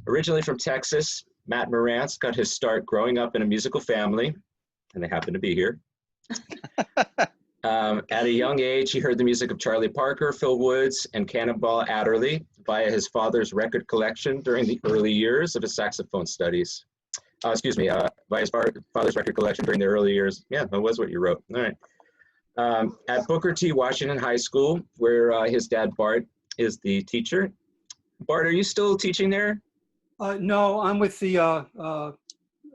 Originally from Texas, Matt Marantz got his start growing up in a musical family, and they happen to be here. At a young age, he heard the music of Charlie Parker, Phil Woods, and Cannonball Adderley via his father's record collection during the early years of his saxophone studies. By his father's record collection during the early years. Yeah, that was what you wrote. All right. At Booker T. Washington High School, where his dad, Bart, is the teacher. Bart, are you still teaching there? No, I'm with the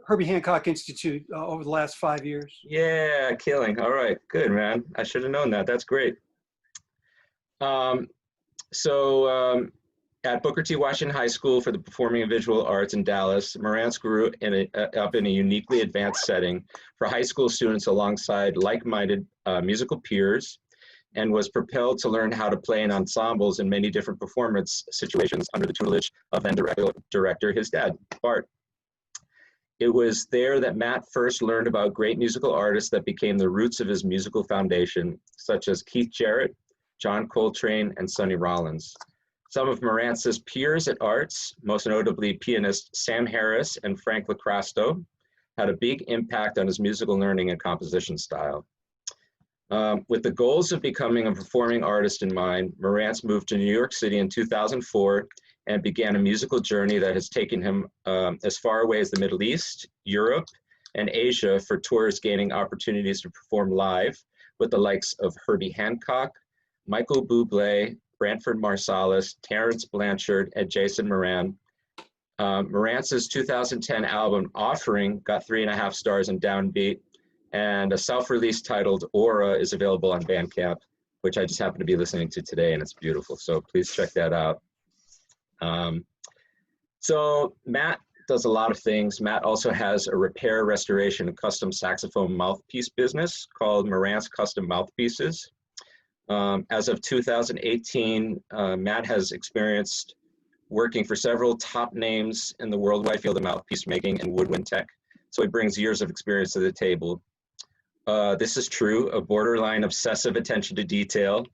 Herbie Hancock Institute over the last 5 years. Yeah, killing. All right, good, man. I should have known that. That's great. At Booker T. Washington High School for the Performing and Visual Arts in Dallas, Marantz grew up in a uniquely advanced setting for high school students alongside like-minded musical peers, and was propelled to learn how to play in ensembles in many different performance situations under the tutelage of then director, his dad, Bart. It was there that Matt first learned about great musical artists that became the roots of his musical foundation, such as Keith Jarrett, John Coltrane, and Sonny Rollins. Some of Marantz's peers at Arts, most notably pianist Sam Harris and Frank Lacrasto, had a big impact on his musical learning and composition style. With the goals of becoming a performing artist in mind, Marantz moved to New York City in 2004 and began a musical journey that has taken him as far away as the Middle East, Europe, and Asia for tours, gaining opportunities to perform live with the likes of Herbie Hancock, Michael Bublé, Branford Marsalis, Terence Blanchard, and Jason Moran. Marantz's 2010 album, Offering, got 3.5 stars in Downbeat, and a self-release titled Aura is available on Bandcamp, which I just happened to be listening to today, and it's beautiful, so please check that out. So Matt does a lot of things. Matt also has a repair, restoration, and custom saxophone mouthpiece business called Marantz Custom Mouthpieces. As of 2018, Matt has experienced working for several top names in the worldwide field of mouthpiece making and woodwind tech, so he brings years of experience to the table. This is true, a borderline obsessive attention to detail,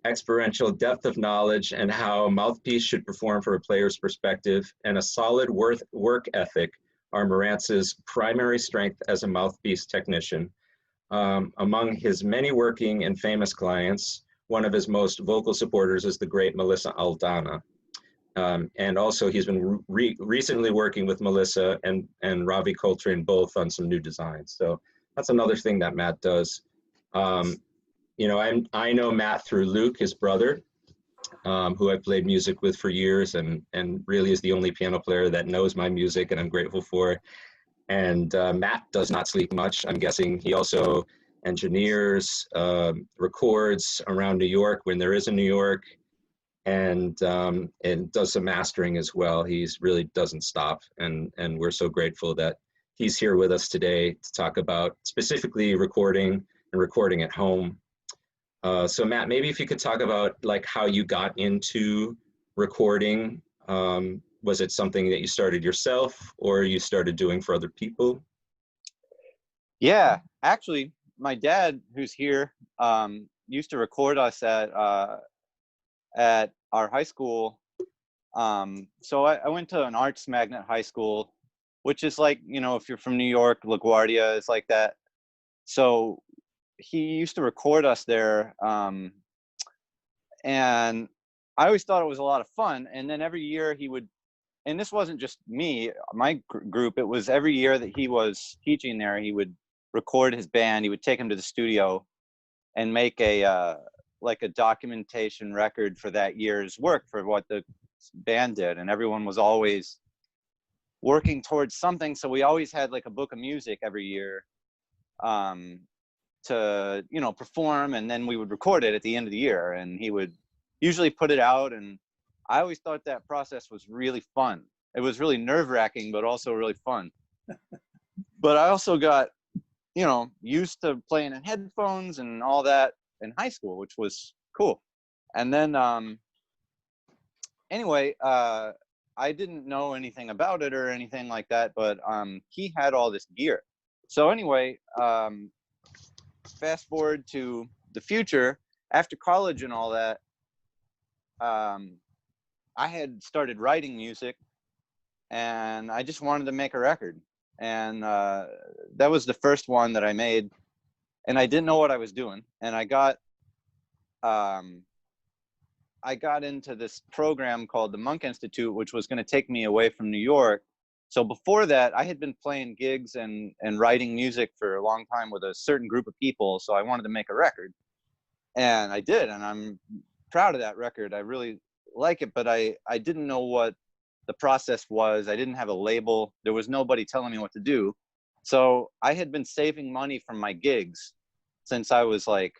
experiential depth of knowledge, and how a mouthpiece should perform from a player's perspective, and a solid work ethic are Marantz's primary strength as a mouthpiece technician. Among his many working and famous clients, one of his most vocal supporters is the great Melissa Aldana. And also he's been recently working with Melissa and Ravi Coltrane both on some new designs. So that's another thing that Matt does. You know, I know Matt through Luke, his brother, who I've played music with for years, and really is the only piano player that knows my music, and I'm grateful for. And Matt does not sleep much. I'm guessing he also engineers, records around New York when there is a New York, and does some mastering as well. He's really doesn't stop, and we're so grateful that he's here with us today to talk about specifically recording and recording at home. So Matt, maybe if you could talk about like how you got into recording. Was it something that you started yourself or you started doing for other people? Yeah, actually, my dad, who's here, used to record us at our high school. So I went to an arts magnet high school, which is like, you know, if you're from New York, LaGuardia is like that. So he used to record us there. And I always thought it was a lot of fun. And then every year he would, and this wasn't just me, my group, it was every year that he was teaching there, he would record his band. He would take them to the studio and make like a documentation record for that year's work for what the band did. And everyone was always working towards something. So we always had like a book of music every year to, you know, perform. And then we would record it at the end of the year, and he would usually put it out. And I always thought that process was really fun. It was really nerve-wracking, but also really fun. But I also got, you know, used to playing in headphones and all that in high school, which was cool. And then anyway, I didn't know anything about it or anything like that, but he had all this gear. So anyway, fast forward to the future, after college and all that, I had started writing music, and I just wanted to make a record. And that was the first one that I made, and I didn't know what I was doing. And I got into this program called the Monk Institute, which was going to take me away from New York. So before that, I had been playing gigs and writing music for a long time with a certain group of people. So I wanted to make a record, and I did, and I'm proud of that record. I really like it, but I didn't know what the process was. I didn't have a label. There was nobody telling me what to do. So I had been saving money from my gigs since I was like,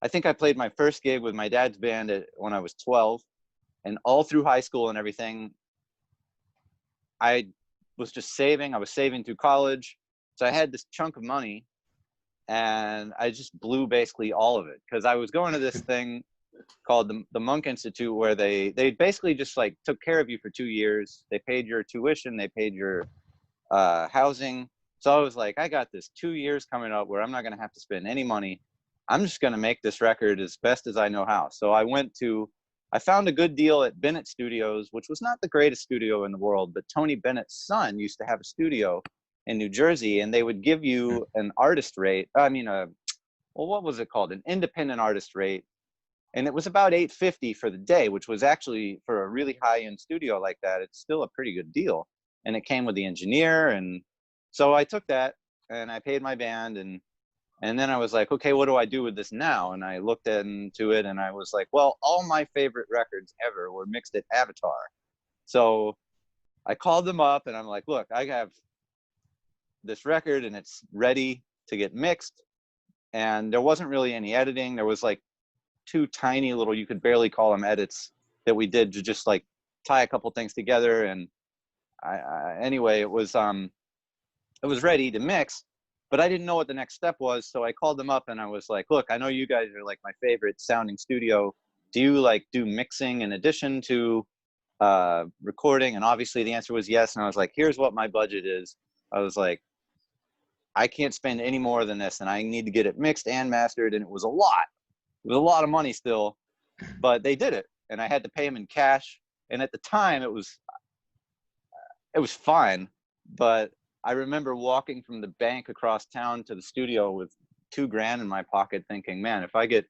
I think I played my first gig with my dad's band when I was 12, and all through high school and everything, I was just saving. I was saving through college. So I had this chunk of money, and I just blew basically all of it, because I was going to this thing called the Monk Institute, where they basically just like took care of you for 2 years. They paid your tuition, they paid your housing. So I was like, I got this 2 years coming up where I'm not going to have to spend any money. I'm just going to make this record as best as I know how. So I found a good deal at Bennett Studios, which was not the greatest studio in the world, but Tony Bennett's son used to have a studio in New Jersey, and they would give you an artist rate. What was it called? An independent artist rate. And it was about $850 for the day, which was actually, for a really high-end studio like that, it's still a pretty good deal. And it came with the engineer. And so I took that, and I paid my band, and then I was like, okay, what do I do with this now? And I looked into it, and I was like, well, all my favorite records ever were mixed at Avatar. So I called them up, and I'm like, look, I have this record, and it's ready to get mixed. And there wasn't really any editing. There was like 2 tiny little, you could barely call them edits, that we did to just like tie a couple things together. And anyway, it was ready to mix, but I didn't know what the next step was. So I called them up, and I was like, look, I know you guys are like my favorite sounding studio. Do you like do mixing in addition to recording? And obviously the answer was yes. And I was like, here's what my budget is. I was like, I can't spend any more than this, and I need to get it mixed and mastered. And it was a lot. It was a lot of money still, but they did it, and I had to pay them in cash. And at the time, it was fine. But I remember walking from the bank across town to the studio with $2,000 in my pocket, thinking, man, if I get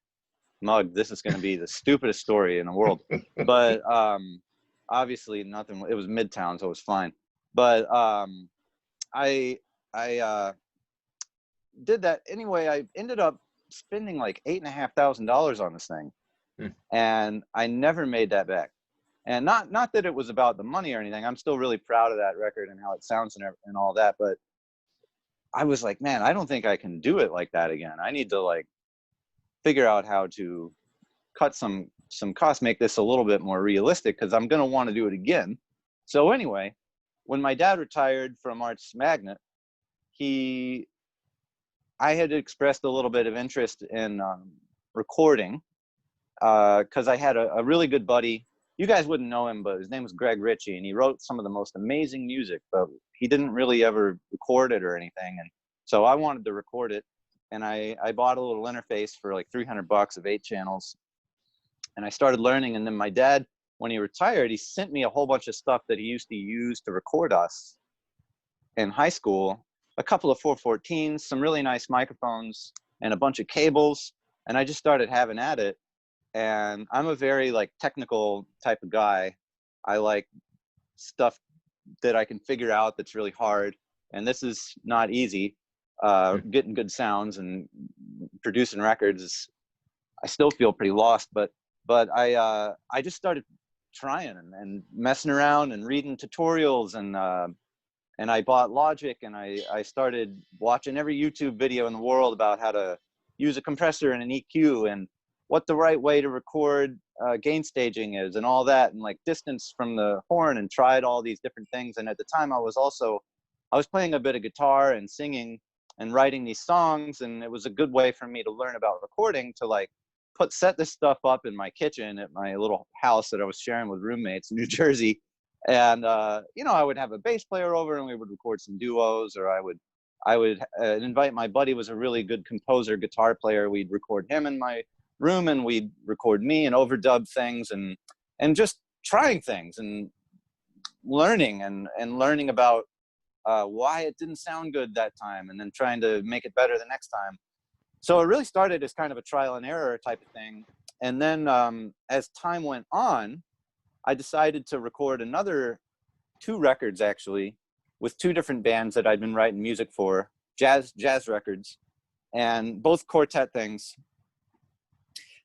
mugged, this is going to be the stupidest story in the world. But obviously nothing. It was Midtown, so it was fine. But I did that anyway. I ended up spending like $8,500 on this thing, and I never made that back. And not that it was about the money or anything. I'm still really proud of that record and how it sounds and all that. But I was like, man, I don't think I can do it like that again. I need to like figure out how to cut some costs, make this a little bit more realistic, because I'm going to want to do it again. So anyway, when my dad retired from Arts Magnet, I had expressed a little bit of interest in recording, because I had a really good buddy. You guys wouldn't know him, but his name was Greg Ritchie, and he wrote some of the most amazing music, but he didn't really ever record it or anything. And so I wanted to record it, and I bought a little interface for like $300 of 8 channels, and I started learning. And then my dad, when he retired, he sent me a whole bunch of stuff that he used to use to record us in high school. A couple of 414s, some really nice microphones, and a bunch of cables. And I just started having at it. And I'm a very like technical type of guy. I like stuff that I can figure out that's really hard. And this is not easy. Getting good sounds and producing records I still feel pretty lost, but I just started trying and messing around and reading tutorials, and I bought Logic, and I started watching every YouTube video in the world about how to use a compressor and an EQ and what the right way to record gain staging is and all that, and like distance from the horn, and tried all these different things. And at the time I was also I was playing a bit of guitar and singing and writing these songs, and it was a good way for me to learn about recording, to like set this stuff up in my kitchen at my little house that I was sharing with roommates in New Jersey. And you know, I would have a bass player over and we would record some duos, or I would invite my buddy, was a really good composer, guitar player. We'd record him in my room, and we'd record me and overdub things, and just trying things and learning about why it didn't sound good that time, and then trying to make it better the next time. So it really started as kind of a trial and error type of thing. And then as time went on, I decided to record another 2 records, actually, with 2 different bands that I'd been writing music for, jazz records, and both quartet things.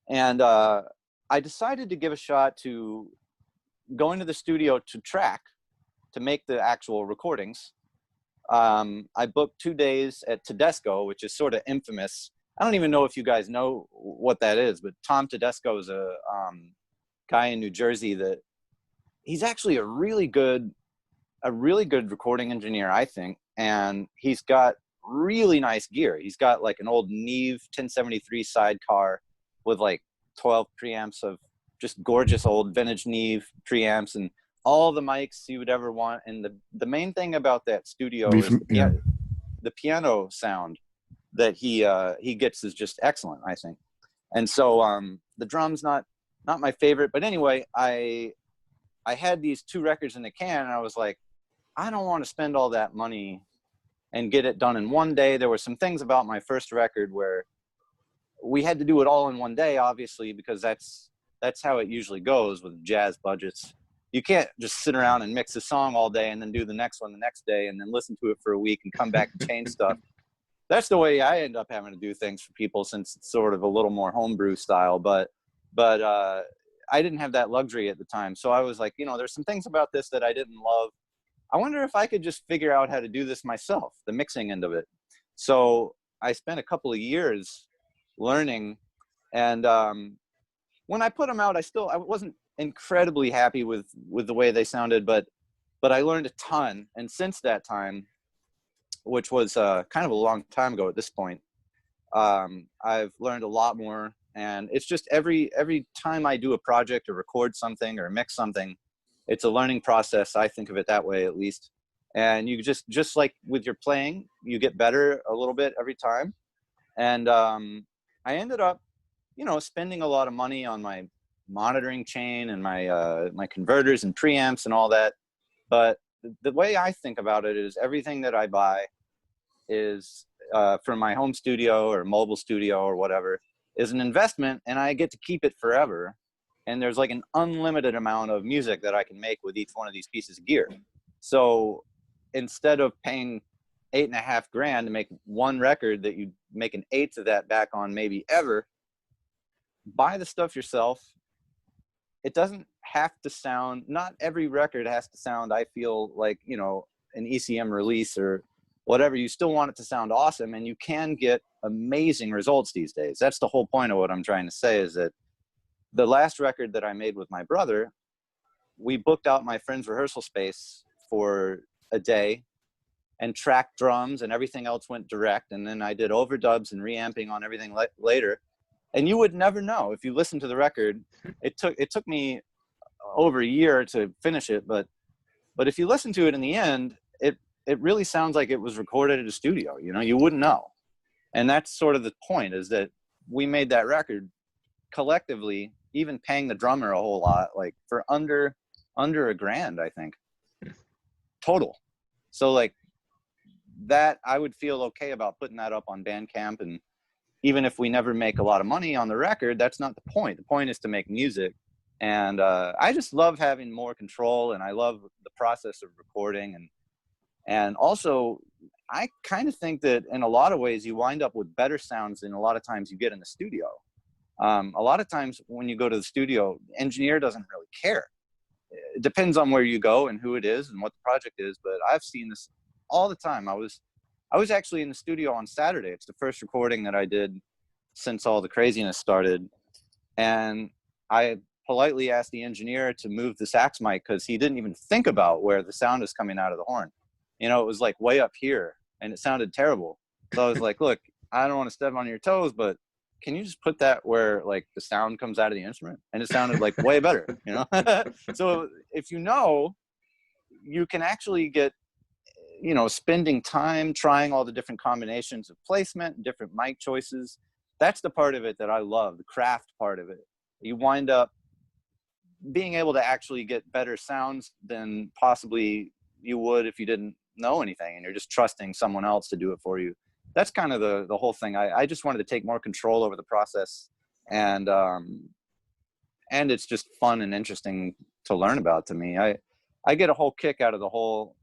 And I decided to give a shot to go into the studio to make the actual recordings. I booked 2 days at Tedesco, which is sort of infamous. I don't even know if you guys know what that is, but Tom Tedesco is a guy in New Jersey that he's actually a really good recording engineer, I think. And he's got really nice gear. He's got like an old Neve 1073 sidecar with like 12 preamps of just gorgeous old vintage Neve preamps, and all the mics you would ever want. And the main thing about that studio is the piano sound that he gets is just excellent, I think. And so the drums not my favorite, but anyway, I had these 2 records in the can, and I was like, I don't want to spend all that money and get it done in one day. There were some things about my first record where we had to do it all in one day, obviously, because that's how it usually goes with jazz budgets. You can't just sit around and mix a song all day and then do the next one the next day and then listen to it for a week and come back and change stuff. That's the way I end up having to do things for people, since it's sort of a little more homebrew style. But I didn't have that luxury at the time. So I was like, you know, there's some things about this that I didn't love. I wonder if I could just figure out how to do this myself, the mixing end of it. So I spent a couple of years learning. And when I put them out, I wasn't incredibly happy with the way they sounded, but I learned a ton. And since that time, which was kind of a long time ago at this point, I've learned a lot more. And it's just every time I do a project or record something or mix something, it's a learning process. I think of it that way, at least. And you just like with your playing, you get better a little bit every time. And I ended up, you know, spending a lot of money on my monitoring chain and my converters and preamps and all that. But the way I think about it is everything that I buy is for my home studio or mobile studio or whatever is an investment, and I get to keep it forever. And there's like an unlimited amount of music that I can make with each one of these pieces of gear. So instead of paying $8.5 grand to make one record that you make an eighth of that back on maybe ever, buy the stuff yourself. It doesn't have to sound, not every record has to sound, I feel like, you know, an ECM release or whatever. You still want it to sound awesome, and you can get amazing results these days. That's the whole point of what I'm trying to say, is that the last record that I made with my brother, we booked out my friend's rehearsal space for a day and tracked drums, and everything else went direct. And then I did overdubs and reamping on everything later. And you would never know if you listen to the record. It took me over a year to finish it, but if you listen to it in the end, it really sounds like it was recorded at a studio. You know, you wouldn't know. And that's sort of the point, is that we made that record collectively, even paying the drummer a whole lot, like for under $1 grand, I think, total. So like that, I would feel okay about putting that up on Bandcamp. And even if we never make a lot of money on the record, that's not the point. The point is to make music. And I just love having more control, and I love the process of recording. And also, I kind of think that in a lot of ways, you wind up with better sounds than a lot of times you get in the studio. A lot of times when you go to the studio, the engineer doesn't really care. It depends on where you go and who it is and what the project is. But I've seen this all the time. I was actually in the studio on Saturday. It's the first recording that I did since all the craziness started. And I politely asked the engineer to move the sax mic because he didn't even think about where the sound is coming out of the horn. You know, it was like way up here and it sounded terrible. So I was like, look, I don't want to step on your toes, but can you just put that where like the sound comes out of the instrument? And it sounded like way better, you know? So if you know, you can actually get, you know, spending time trying all the different combinations of placement, different mic choices. That's the part of it that I love, the craft part of it. You wind up being able to actually get better sounds than possibly you would if you didn't know anything and you're just trusting someone else to do it for you. That's kind of the whole thing. I just wanted to take more control over the process, and it's just fun and interesting to learn about to me. I get a whole kick out of the whole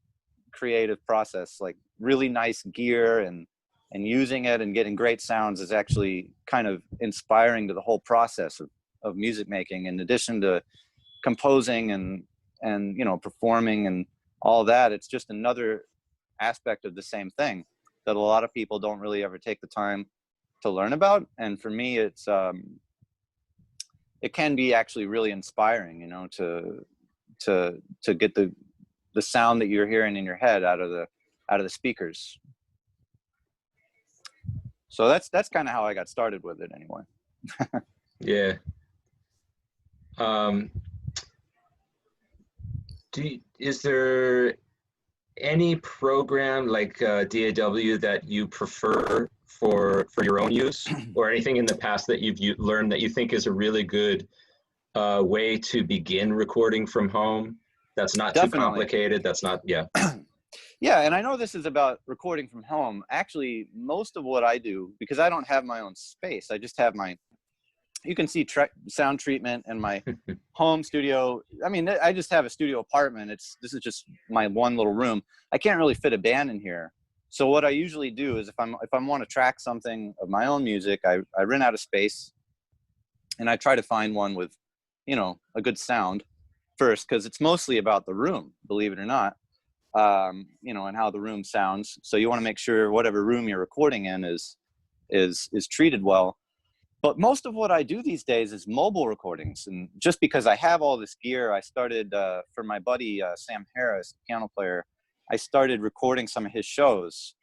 creative process, like really nice gear and using it and getting great sounds is actually kind of inspiring to the whole process of music making, in addition to composing and you know, performing and all that. It's just another aspect of the same thing that a lot of people don't really ever take the time to learn about. And for me, it's it can be actually really inspiring, you know, to get the sound that you're hearing in your head out of the speakers. So that's kind of how I got started with it anyway. Yeah. Is there any program like DAW that you prefer for your own use, or anything in the past that you've learned that you think is a really good way to begin recording from home? That's not too complicated. That's not, yeah. Yeah, and I know this is about recording from home. Actually, most of what I do, because I don't have my own space, I just have my, you can see sound treatment in my home studio. I mean, I just have a studio apartment. This is just my one little room. I can't really fit a band in here. So what I usually do is if I want to track something of my own music, I rent out a space and I try to find one with, you know, a good sound first, because it's mostly about the room, believe it or not, you know, and how the room sounds. So you want to make sure whatever room you're recording in is treated well. But most of what I do these days is mobile recordings. And just because I have all this gear, I started, for my buddy, Sam Harris, piano player, I started recording some of his shows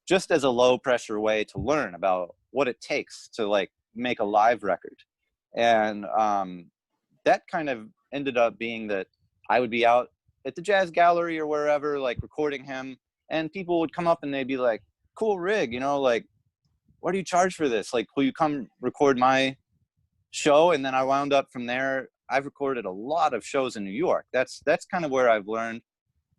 just as a low pressure way to learn about what it takes to like make a live record. And that kind of ended up being that I would be out at the Jazz Gallery or wherever, like recording him, and people would come up and they'd be like, cool rig, you know, like, what do you charge for this? Like, will you come record my show? And then I wound up from there. I've recorded a lot of shows in New York. That's kind of where I've learned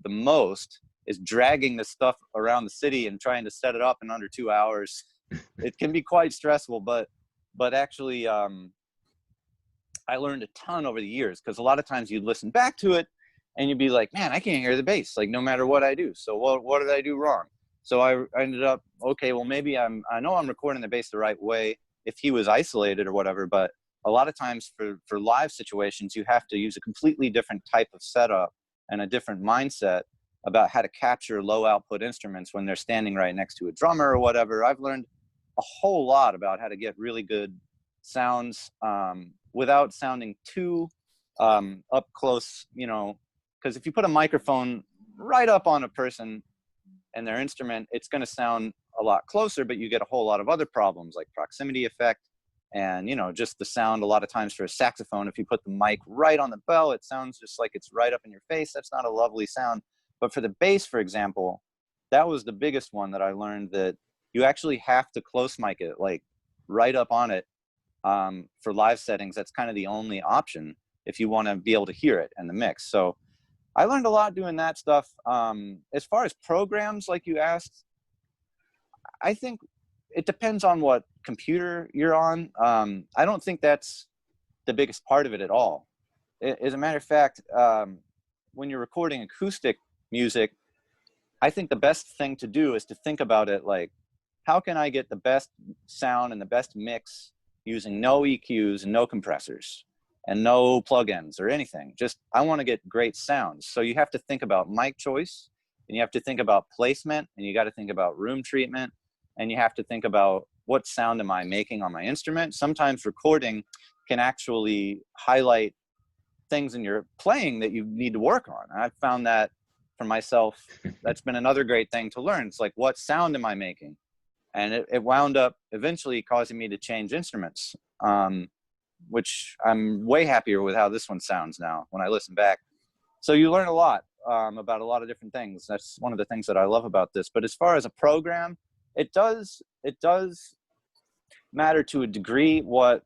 the most, is dragging the stuff around the city and trying to set it up in under 2 hours. It can be quite stressful, but actually, I learned a ton over the years, because a lot of times you'd listen back to it and you'd be like, man, I can't hear the bass, like no matter what I do. So what did I do wrong? So I ended up, okay, well, maybe I know I'm recording the bass the right way if he was isolated or whatever, but a lot of times for live situations, you have to use a completely different type of setup and a different mindset about how to capture low output instruments when they're standing right next to a drummer or whatever. I've learned a whole lot about how to get really good sounds without sounding too up close, you know, because if you put a microphone right up on a person and their instrument, it's going to sound a lot closer, but you get a whole lot of other problems like proximity effect and, you know, just the sound. A lot of times for a saxophone, if you put the mic right on the bell, it sounds just like it's right up in your face. That's not a lovely sound. But for the bass, for example, that was the biggest one that I learned, that you actually have to close mic it, like right up on it. For live settings, that's kind of the only option if you want to be able to hear it in the mix. So I learned a lot doing that stuff. As far as programs, like you asked, I think it depends on what computer you're on. I don't think that's the biggest part of it at all. As a matter of fact, when you're recording acoustic music, I think the best thing to do is to think about it like, how can I get the best sound and the best mix using no EQs and no compressors and no plugins or anything? Just, I want to get great sounds. So you have to think about mic choice, and you have to think about placement, and you got to think about room treatment, and you have to think about what sound am I making on my instrument. Sometimes recording can actually highlight things in your playing that you need to work on. I've found that for myself, that's been another great thing to learn. It's like, what sound am I making? And it wound up eventually causing me to change instruments, which I'm way happier with how this one sounds now when I listen back. So you learn a lot about a lot of different things. That's one of the things that I love about this. But as far as a program, it does matter to a degree what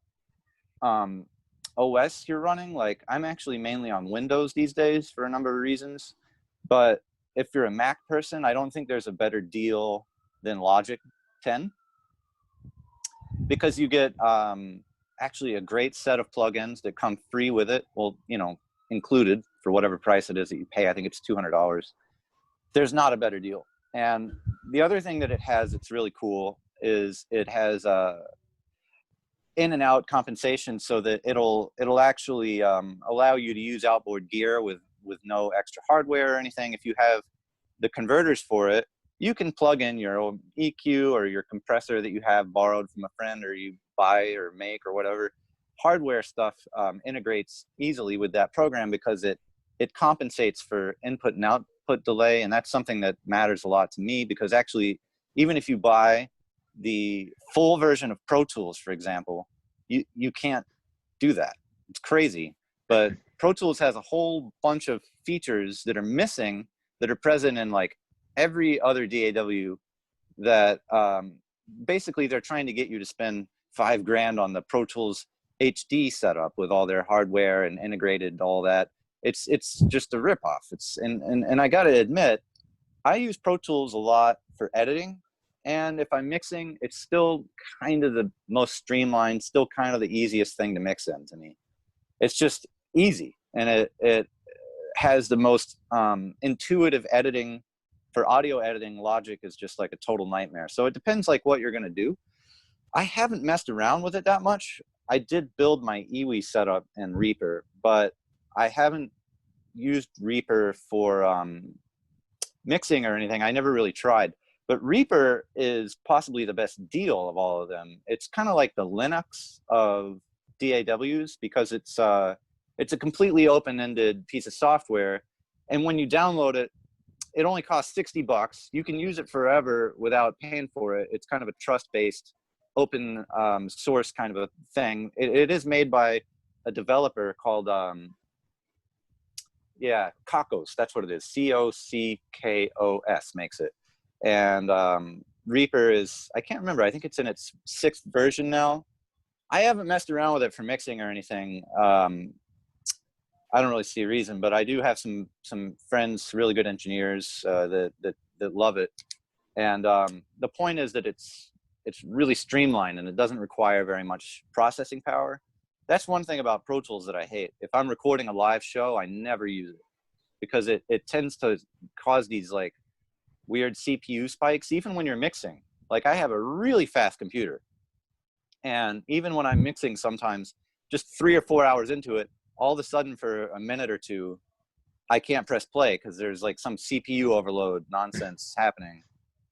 OS you're running. Like, I'm actually mainly on Windows these days for a number of reasons. But if you're a Mac person, I don't think there's a better deal than Logic 10, because you get actually a great set of plugins that come free with it. Well, you know, included for whatever price it is that you pay. I think it's $200. There's not a better deal. And the other thing that it has that's really cool is it has in and out compensation, so that it'll actually allow you to use outboard gear with no extra hardware or anything. If you have the converters for it, you can plug in your own EQ or your compressor that you have borrowed from a friend or you buy or make or whatever. Hardware stuff integrates easily with that program because it compensates for input and output delay. And that's something that matters a lot to me, because actually, even if you buy the full version of Pro Tools, for example, you can't do that. It's crazy. But Pro Tools has a whole bunch of features that are missing that are present in like every other DAW, that basically they're trying to get you to spend $5,000 on the Pro Tools HD setup with all their hardware and integrated all that. It's just a ripoff. And I got to admit, I use Pro Tools a lot for editing. And if I'm mixing, it's still kind of the most streamlined, still kind of the easiest thing to mix in to me. It's just easy. And it has the most intuitive editing. For audio editing, Logic is just like a total nightmare. So it depends like what you're going to do. I haven't messed around with it that much. I did build my Iwi setup in Reaper, but I haven't used Reaper for mixing or anything. I never really tried. But Reaper is possibly the best deal of all of them. It's kind of like the Linux of DAWs, because it's a completely open-ended piece of software. And when you download it, it only costs $60. You can use it forever without paying for it. It's kind of a trust-based, open source kind of a thing. It is made by a developer called, Cockos. That's what it is. COCKOS makes it. And Reaper is, I can't remember. I think it's in its 6th version now. I haven't messed around with it for mixing or anything. I don't really see a reason, but I do have some friends, really good engineers that love it. And the point is that it's really streamlined and it doesn't require very much processing power. That's one thing about Pro Tools that I hate. If I'm recording a live show, I never use it, because it tends to cause these like weird CPU spikes, even when you're mixing. Like, I have a really fast computer, and even when I'm mixing, sometimes just 3 or 4 hours into it, all of a sudden for a minute or two, I can't press play because there's like some CPU overload nonsense happening.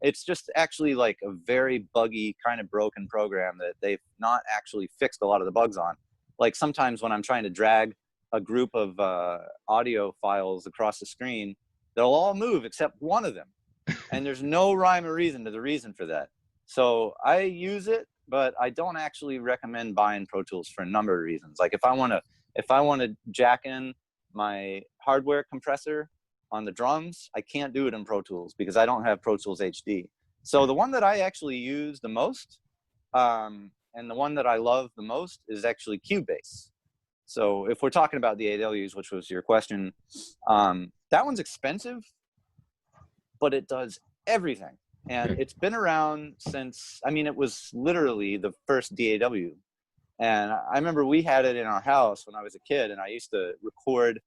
It's just actually like a very buggy, kind of broken program that they've not actually fixed a lot of the bugs on. Like, sometimes when I'm trying to drag a group of audio files across the screen, they'll all move except one of them. And there's no rhyme or reason to the reason for that. So I use it, but I don't actually recommend buying Pro Tools for a number of reasons. Like, if I want to jack in my hardware compressor on the drums, I can't do it in Pro Tools because I don't have Pro Tools HD. So the one that I actually use the most, and the one that I love the most, is actually Cubase. So if we're talking about the DAWs, which was your question, that one's expensive, but it does everything. And it's been around since, I mean, it was literally the first DAW. And I remember we had it in our house when I was a kid, and I used to record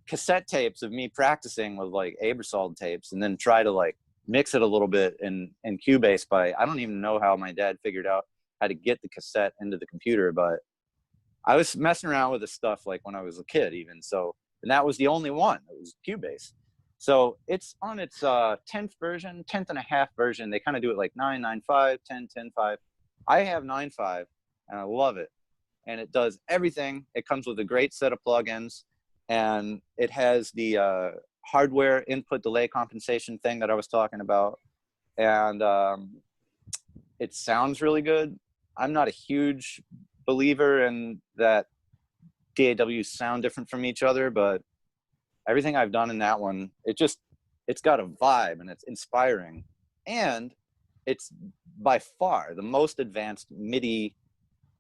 cassette tapes of me practicing with like Aebersold tapes, and then try to like mix it a little bit in Cubase by, I don't even know how my dad figured out how to get the cassette into the computer, but I was messing around with this stuff like when I was a kid even. So, and that was the only one. It was Cubase. So it's on its 10th version, 10th and a half version. They kind of do it like 9, 9.5, 10, 10.5. I have 9.5 and I love it. And it does everything. It comes with a great set of plugins, and it has the hardware input delay compensation thing that I was talking about. And it sounds really good. I'm not a huge believer in that DAWs sound different from each other, but everything I've done in that one, it's got a vibe and it's inspiring. And it's by far the most advanced MIDI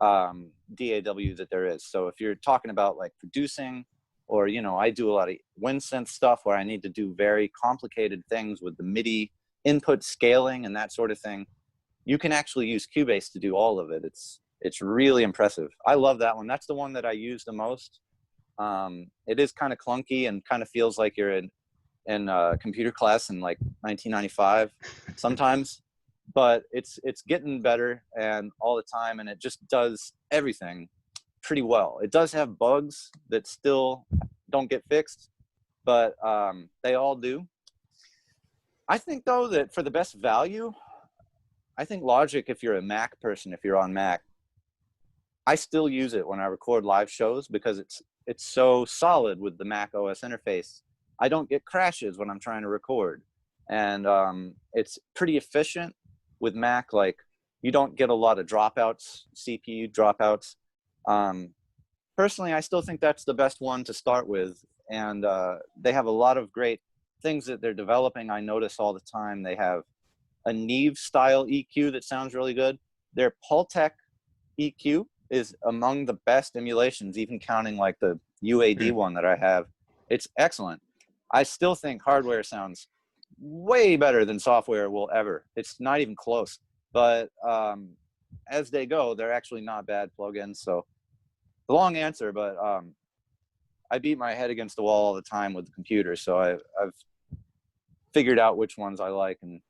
DAW that there is. So if you're talking about like producing, or, you know, I do a lot of wind synth stuff where I need to do very complicated things with the MIDI input scaling and that sort of thing, you can actually use Cubase to do all of it. It's really impressive. I love that one. That's the one that I use the most. It is kind of clunky and kind of feels like you're in computer class in like 1995 sometimes, but it's getting better and all the time, and it just does everything pretty well. It does have bugs that still don't get fixed, but they all do. I think though that for the best value, I think Logic, if you're a Mac person, if you're on Mac, I still use it when I record live shows because it's so solid with the Mac OS interface. I don't get crashes when I'm trying to record, and it's pretty efficient with Mac. Like, you don't get a lot of dropouts, CPU dropouts. Personally, I still think that's the best one to start with, and they have a lot of great things that they're developing. I notice all the time they have a Neve style EQ that sounds really good. Their Pultec EQ is among the best emulations, even counting like the UAD one that I have. It's excellent. I still think hardware sounds way better than software will ever. It's not even close. But as they go, they're actually not bad plugins. So the long answer, but I beat my head against the wall all the time with the computer. So I've figured out which ones I like and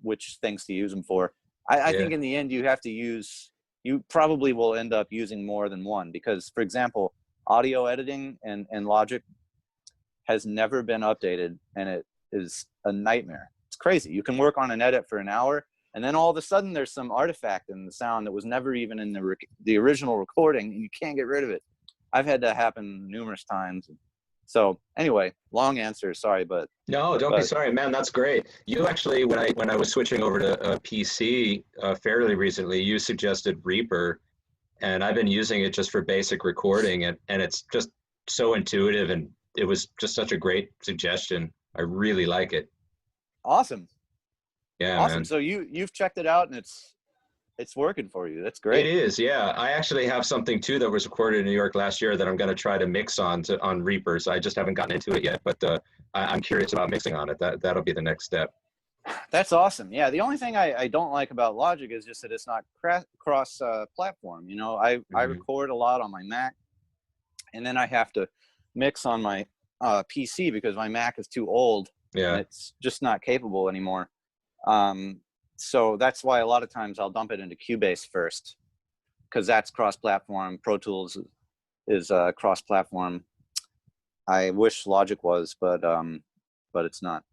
which things to use them for. I think in the end, you probably will end up using more than one because, for example, audio editing and Logic has never been updated, and it is a nightmare. It's crazy. You can work on an edit for an hour, and then all of a sudden there's some artifact in the sound that was never even in the original recording, and you can't get rid of it. I've had that happen numerous times. So anyway, long answer, sorry, but no, don't be sorry, man. That's great. You actually, when I was switching over to a PC fairly recently, you suggested Reaper, and I've been using it just for basic recording, and it's just so intuitive, and it was just such a great suggestion. I really like it. Awesome. Yeah, awesome. Man. So you've checked it out, and it's working for you. That's great. It is, yeah. I actually have something too that was recorded in New York last year that I'm going to try to mix on Reaper. So I just haven't gotten into it yet, but I'm curious about mixing on it. That'll be the next step. That's awesome. Yeah, the only thing I don't like about Logic is just that it's not cross platform. You know, I record a lot on my Mac, and then I have to mix on my PC because my Mac is too old. Yeah, and it's just not capable anymore. So that's why a lot of times I'll dump it into Cubase first, because that's cross-platform. Pro Tools is cross-platform. I wish Logic was, but it's not.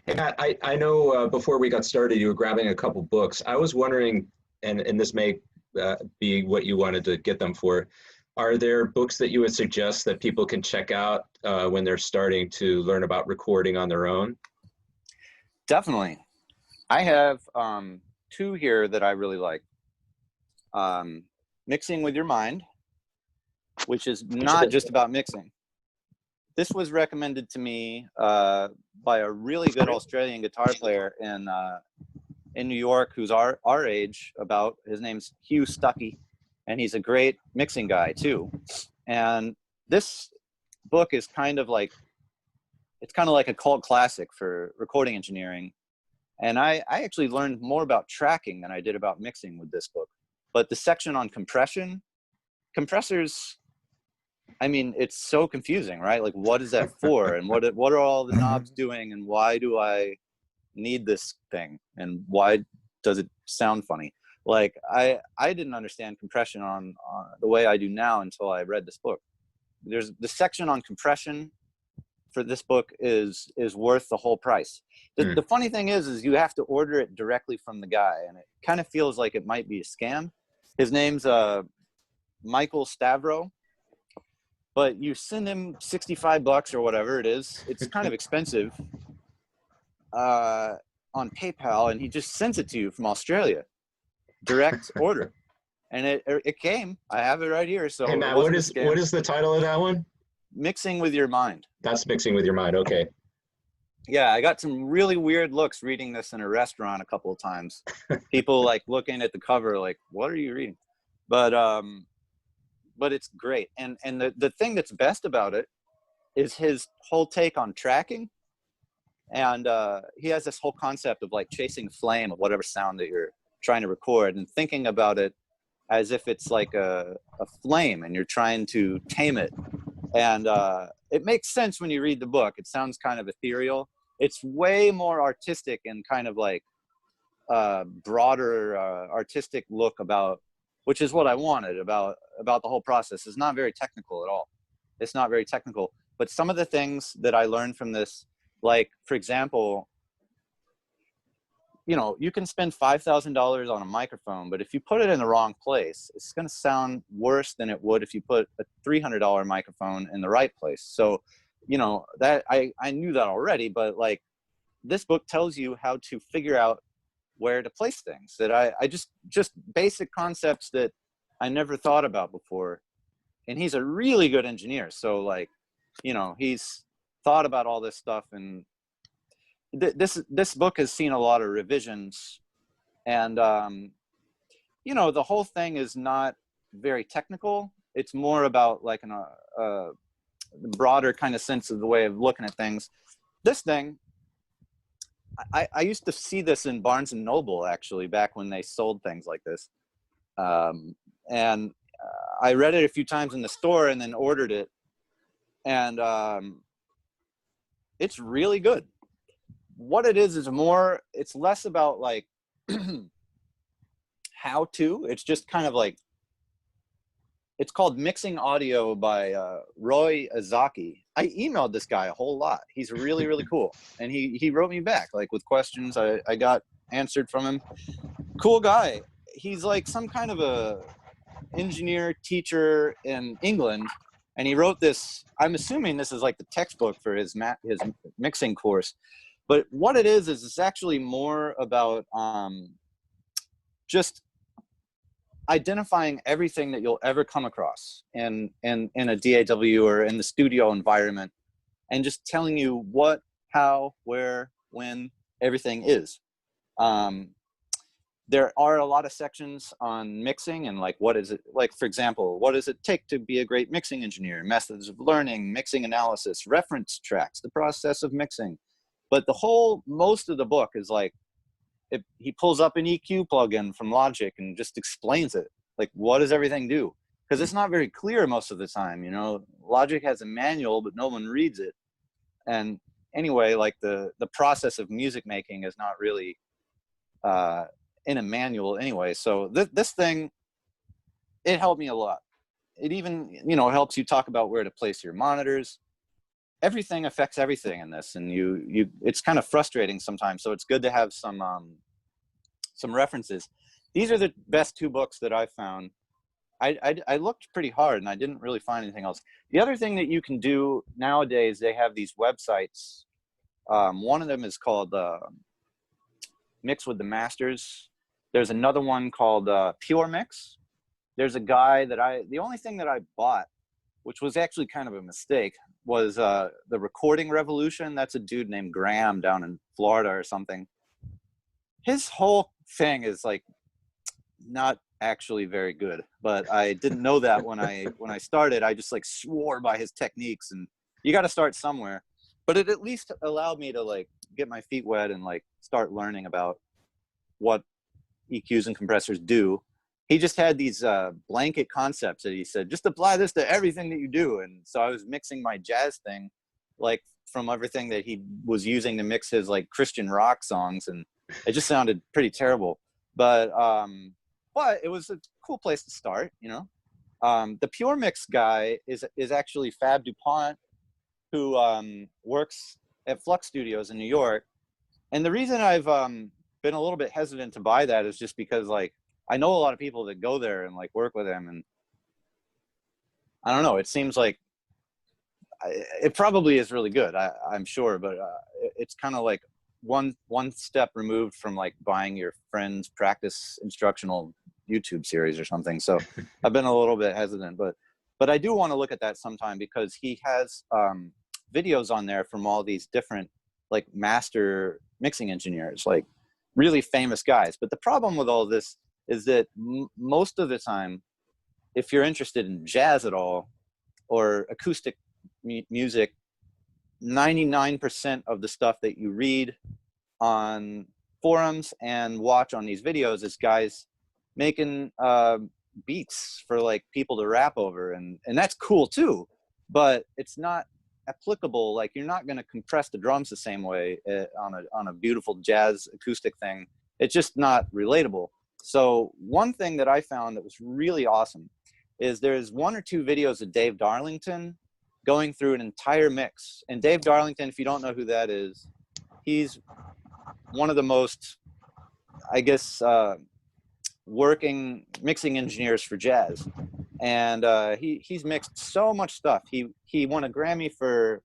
Hey Matt, I know before we got started, you were grabbing a couple books. I was wondering, and this may be what you wanted to get them for. Are there books that you would suggest that people can check out when they're starting to learn about recording on their own? Definitely. I have two here that I really like. Mixing with Your Mind, which is not just about mixing. This was recommended to me by a really good Australian guitar player in New York who's our age about. His name's Hugh Stuckey, and he's a great mixing guy too. And this book is kind of like a cult classic for recording engineering. And I actually learned more about tracking than I did about mixing with this book. But the section on compressors, I mean, it's so confusing, right? Like, what is that for? And what are all the knobs doing? And why do I need this thing? And why does it sound funny? Like, I didn't understand compression on the way I do now until I read this book. There's the section on compression for this book is worth the whole price. The funny thing is you have to order it directly from the guy, and it kind of feels like it might be a scam. His name's Michael Stavro, but you send him $65 or whatever it is. It's kind of expensive on PayPal, and he just sends it to you from Australia, direct order. And it came. I have it right here. So Hey Matt, what is the title of that one? Mixing with Your Mind. That's Mixing with Your Mind. Okay. Yeah, I got some really weird looks reading this in a restaurant a couple of times. People like looking at the cover like, what are you reading? But it's great. And the thing that's best about it is his whole take on tracking. And he has this whole concept of like chasing flame of whatever sound that you're trying to record and thinking about it as if it's like a flame and you're trying to tame it. And it makes sense when you read the book. It sounds kind of ethereal. It's way more artistic and kind of like broader artistic look about, which is what I wanted about the whole process. It's not very technical at all. It's not very technical. But some of the things that I learned from this, like, for example, you know, you can spend $5,000 on a microphone, but if you put it in the wrong place, it's going to sound worse than it would if you put a $300 microphone in the right place. So, you know, that I knew that already, but like this book tells you how to figure out where to place things that I just basic concepts that I never thought about before. And he's a really good engineer. So like, you know, he's thought about all this stuff, and this book has seen a lot of revisions, and you know, the whole thing is not very technical. It's more about like a broader kind of sense of the way of looking at things. This thing, I used to see this in Barnes and Noble actually back when they sold things like this, and I read it a few times in the store and then ordered it, and it's really good. What it is more, it's less about like how to, it's just kind of like, it's called Mixing Audio by Roy Azaki. I emailed this guy a whole lot. He's really, really cool. And he wrote me back like with questions I got answered from him. Cool guy. He's like some kind of a engineer teacher in England. And he wrote this, I'm assuming this is like the textbook for his mixing course. But what it is it's actually more about just identifying everything that you'll ever come across in a DAW or in the studio environment, and just telling you what, how, where, when everything is. There are a lot of sections on mixing and like, what is it, like, for example, what does it take to be a great mixing engineer? Methods of learning, mixing analysis, reference tracks, the process of mixing. But most of the book is like, he pulls up an EQ plugin from Logic and just explains it. Like, what does everything do? Because it's not very clear most of the time, you know. Logic has a manual, but no one reads it. And anyway, like the process of music making is not really in a manual anyway. So this thing, it helped me a lot. It even, you know, helps you talk about where to place your monitors. Everything affects everything in this, and it's kind of frustrating sometimes. So it's good to have some references. These are the best two books that I found. I looked pretty hard and I didn't really find anything else. The other thing that you can do nowadays, they have these websites. One of them is called Mix with the Masters. There's another one called Pure Mix. There's a guy the only thing that I bought, which was actually kind of a mistake, was the Recording Revolution. That's a dude named Graham down in Florida or something. His whole thing is like not actually very good, but I didn't know that when I started. I just like swore by his techniques, and you got to start somewhere. But it at least allowed me to like get my feet wet and like start learning about what EQs and compressors do. He just had these blanket concepts that he said, just apply this to everything that you do. And so I was mixing my jazz thing, like from everything that he was using to mix his like Christian rock songs. And it just sounded pretty terrible. But it was a cool place to start, you know. The Pure Mix guy is actually Fab DuPont, who works at Flux Studios in New York. And the reason I've been a little bit hesitant to buy that is just because like, I know a lot of people that go there and like work with him, and I don't know, it seems like it probably is really good, I'm sure, but it's kind of like one step removed from like buying your friend's practice instructional YouTube series or something. So I've been a little bit hesitant, but I do want to look at that sometime, because he has videos on there from all these different like master mixing engineers, like really famous guys. But the problem with all this is that most of the time, if you're interested in jazz at all or acoustic music, 99% of the stuff that you read on forums and watch on these videos is guys making beats for like people to rap over, and that's cool too, but it's not applicable. Like, you're not going to compress the drums the same way on a beautiful jazz acoustic thing. It's just not relatable. So one thing that I found that was really awesome is there's 1 or 2 videos of Dave Darlington going through an entire mix. And Dave Darlington, if you don't know who that is, he's one of the most, I guess, working mixing engineers for jazz. And he's mixed so much stuff. He won a Grammy for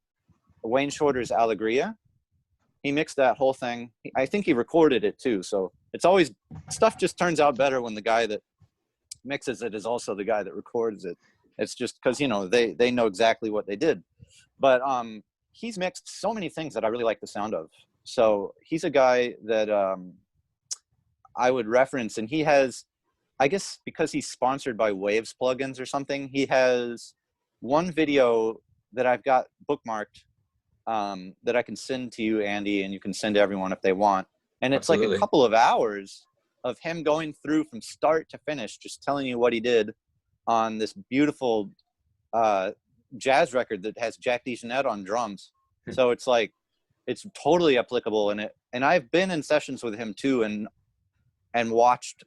Wayne Shorter's Allegria. He mixed that whole thing. I think he recorded it too. So it's always, stuff just turns out better when the guy that mixes it is also the guy that records it. It's just because, you know, they know exactly what they did. But he's mixed so many things that I really like the sound of. So he's a guy that I would reference, and he has, I guess because he's sponsored by Waves plugins or something, he has one video that I've got bookmarked that I can send to you, Andy, and you can send to everyone if they want. And it's Absolutely. Like a couple of hours of him going through from start to finish, just telling you what he did on this beautiful jazz record that has Jack DeJohnette on drums. So it's like, it's totally applicable. And I've been in sessions with him too, and watched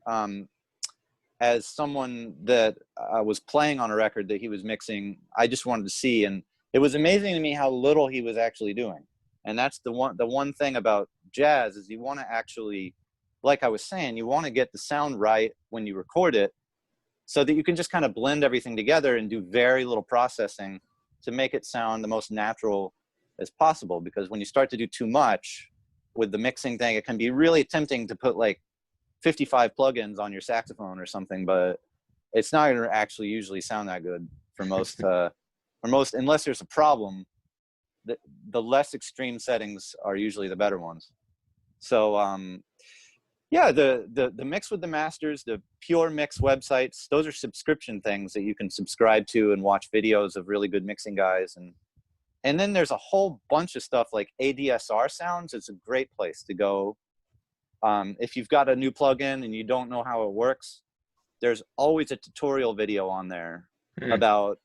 as someone that was playing on a record that he was mixing. I just wanted to see, and it was amazing to me how little he was actually doing. And that's the one thing about jazz is you want to actually, like I was saying, you want to get the sound right when you record it, so that you can just kind of blend everything together and do very little processing to make it sound the most natural as possible. Because when you start to do too much with the mixing thing, it can be really tempting to put like 55 plugins on your saxophone or something, but it's not going to actually usually sound that good for most, unless there's a problem. The less extreme settings are usually the better ones. So, yeah, the mix with the masters, the pure mix websites, those are subscription things that you can subscribe to and watch videos of really good mixing guys. And then there's a whole bunch of stuff like ADSR Sounds. It's a great place to go. If you've got a new plugin and you don't know how it works, there's always a tutorial video on there about,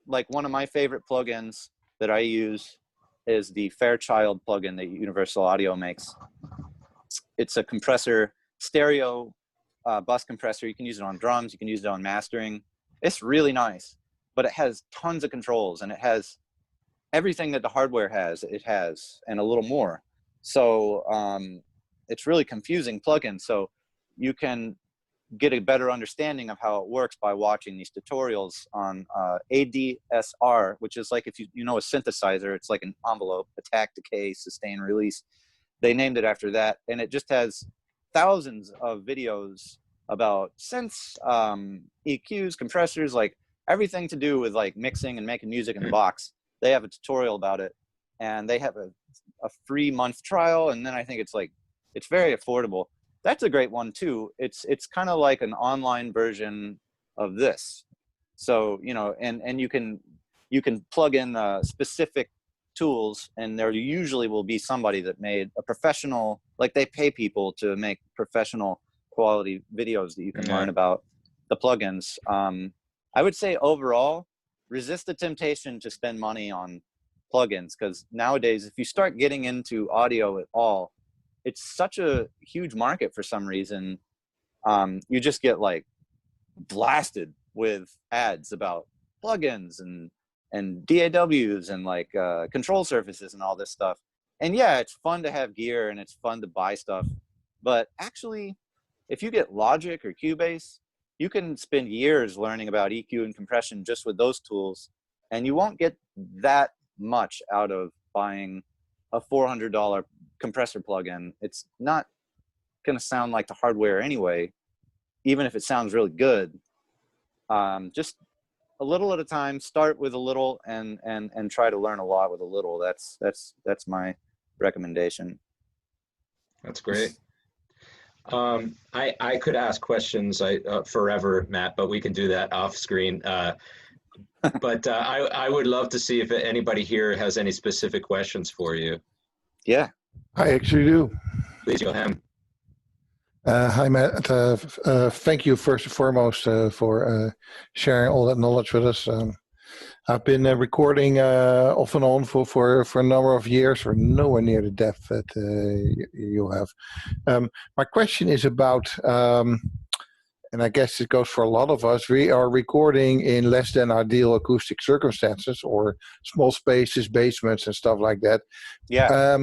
like one of my favorite plugins that I use is the Fairchild plugin that Universal Audio makes. It's a compressor, stereo bus compressor. You can use it on drums. You can use it on mastering. It's really nice, but it has tons of controls, and it has everything that the hardware has. It has, and a little more. So it's really confusing plugin. So you can get a better understanding of how it works by watching these tutorials on ADSR, which is like, if you know a synthesizer, it's like an envelope, attack, decay, sustain, release. They named it after that, and it just has thousands of videos about synths, EQs, compressors, like everything to do with like mixing and making music in the box. They have a tutorial about it, and they have a free month trial, and then I think it's very affordable. That's a great one too. It's kind of like an online version of this. So, you know, and you can plug in specific tools, and there usually will be somebody that made a professional, like they pay people to make professional quality videos that you can learn about the plugins. I would say overall, resist the temptation to spend money on plugins, because nowadays, if you start getting into audio at all, it's such a huge market for some reason. You just get like blasted with ads about plugins and DAWs and like control surfaces and all this stuff. And yeah, it's fun to have gear and it's fun to buy stuff. But actually, if you get Logic or Cubase, you can spend years learning about EQ and compression just with those tools. And you won't get that much out of buying a $400 compressor plug-in. It's not going to sound like the hardware anyway, even if it sounds really good. Just a little at a time, start with a little and try to learn a lot with a little. That's my recommendation. That's great. I could ask questions forever, Matt, but we can do that off screen. But I would love to see if anybody here has any specific questions for you. Yeah. I actually do. Please, Johan. Hi, Matt. Thank you first and foremost for sharing all that knowledge with us. I've been recording off and on for a number of years, or nowhere near the depth that you have. My question is about, and I guess it goes for a lot of us, we are recording in less than ideal acoustic circumstances, or small spaces, basements, and stuff like that. Yeah.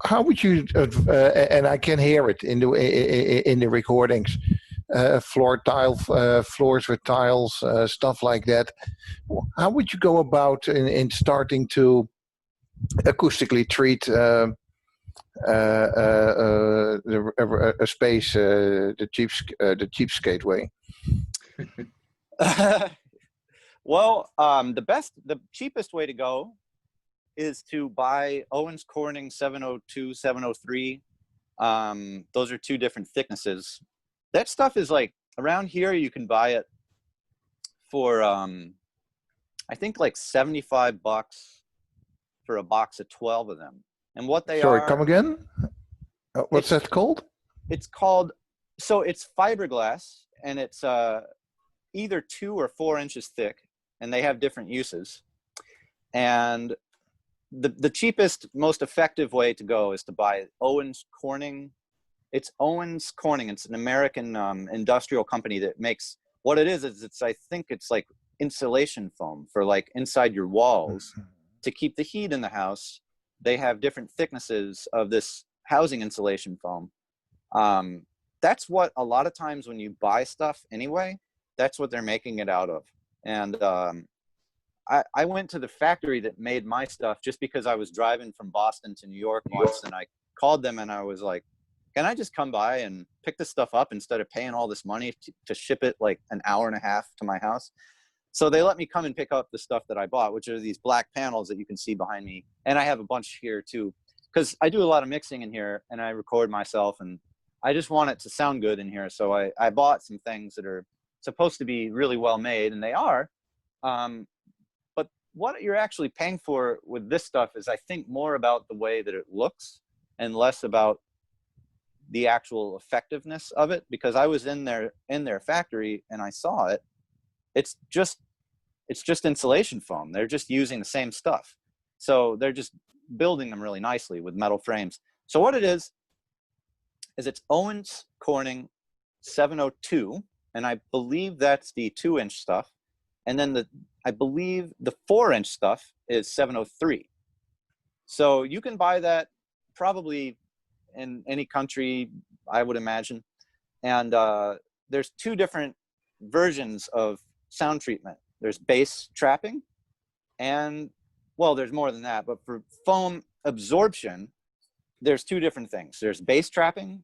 How would you, and I can hear it in the recordings, floors with tiles, stuff like that. How would you go about in starting to acoustically treat a space the cheapskate way? Well, the cheapest way to go is to buy Owens Corning 702, 703. Those are two different thicknesses. That stuff is like, around here you can buy it for I think like $75 for a box of 12 of them. And what they Sorry, are, come again? What's that called? It's called, so it's fiberglass, and it's either 2 or 4 inches thick, and they have different uses. And the cheapest, most effective way to go is to buy Owens Corning. It's Owens Corning. It's an American industrial company that makes, what it is I think it's like insulation foam for like inside your walls to keep the heat in the house. They have different thicknesses of this housing insulation foam. That's what a lot of times when you buy stuff anyway, that's what they're making it out of. And I went to the factory that made my stuff just because I was driving from Boston to New York once, and I called them and I was like, can I just come by and pick this stuff up instead of paying all this money to ship it like an hour and a half to my house? So they let me come and pick up the stuff that I bought, which are these black panels that you can see behind me. And I have a bunch here too, because I do a lot of mixing in here and I record myself, and I just want it to sound good in here. So I bought some things that are supposed to be really well made, and they are. But what you're actually paying for with this stuff is, I think, more about the way that it looks and less about the actual effectiveness of it, because I was in their factory and I saw it. It's just insulation foam. They're just using the same stuff. So they're just building them really nicely with metal frames. So what it is it's Owens Corning 702, and I believe that's the 2-inch stuff. And then I believe the 4-inch stuff is 703. So you can buy that probably in any country, I would imagine. And there's 2 different versions of sound treatment. There's bass trapping, and, well, there's more than that, but for foam absorption, there's 2 different things. There's bass trapping,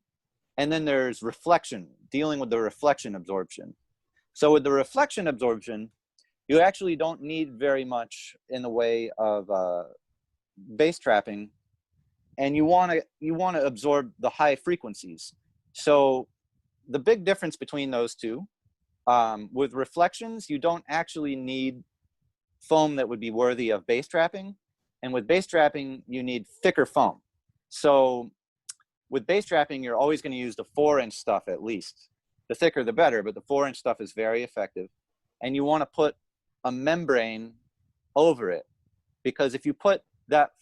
and then there's reflection, dealing with the reflection absorption. So with the reflection absorption, you actually don't need very much in the way of bass trapping, and you want to absorb the high frequencies. So the big difference between those two, with reflections, you don't actually need foam that would be worthy of bass trapping, and with bass trapping, you need thicker foam. So with bass trapping, you're always going to use the 4-inch stuff at least. The thicker, the better, but the 4-inch stuff is very effective. And you want to put a membrane over it, because if you put that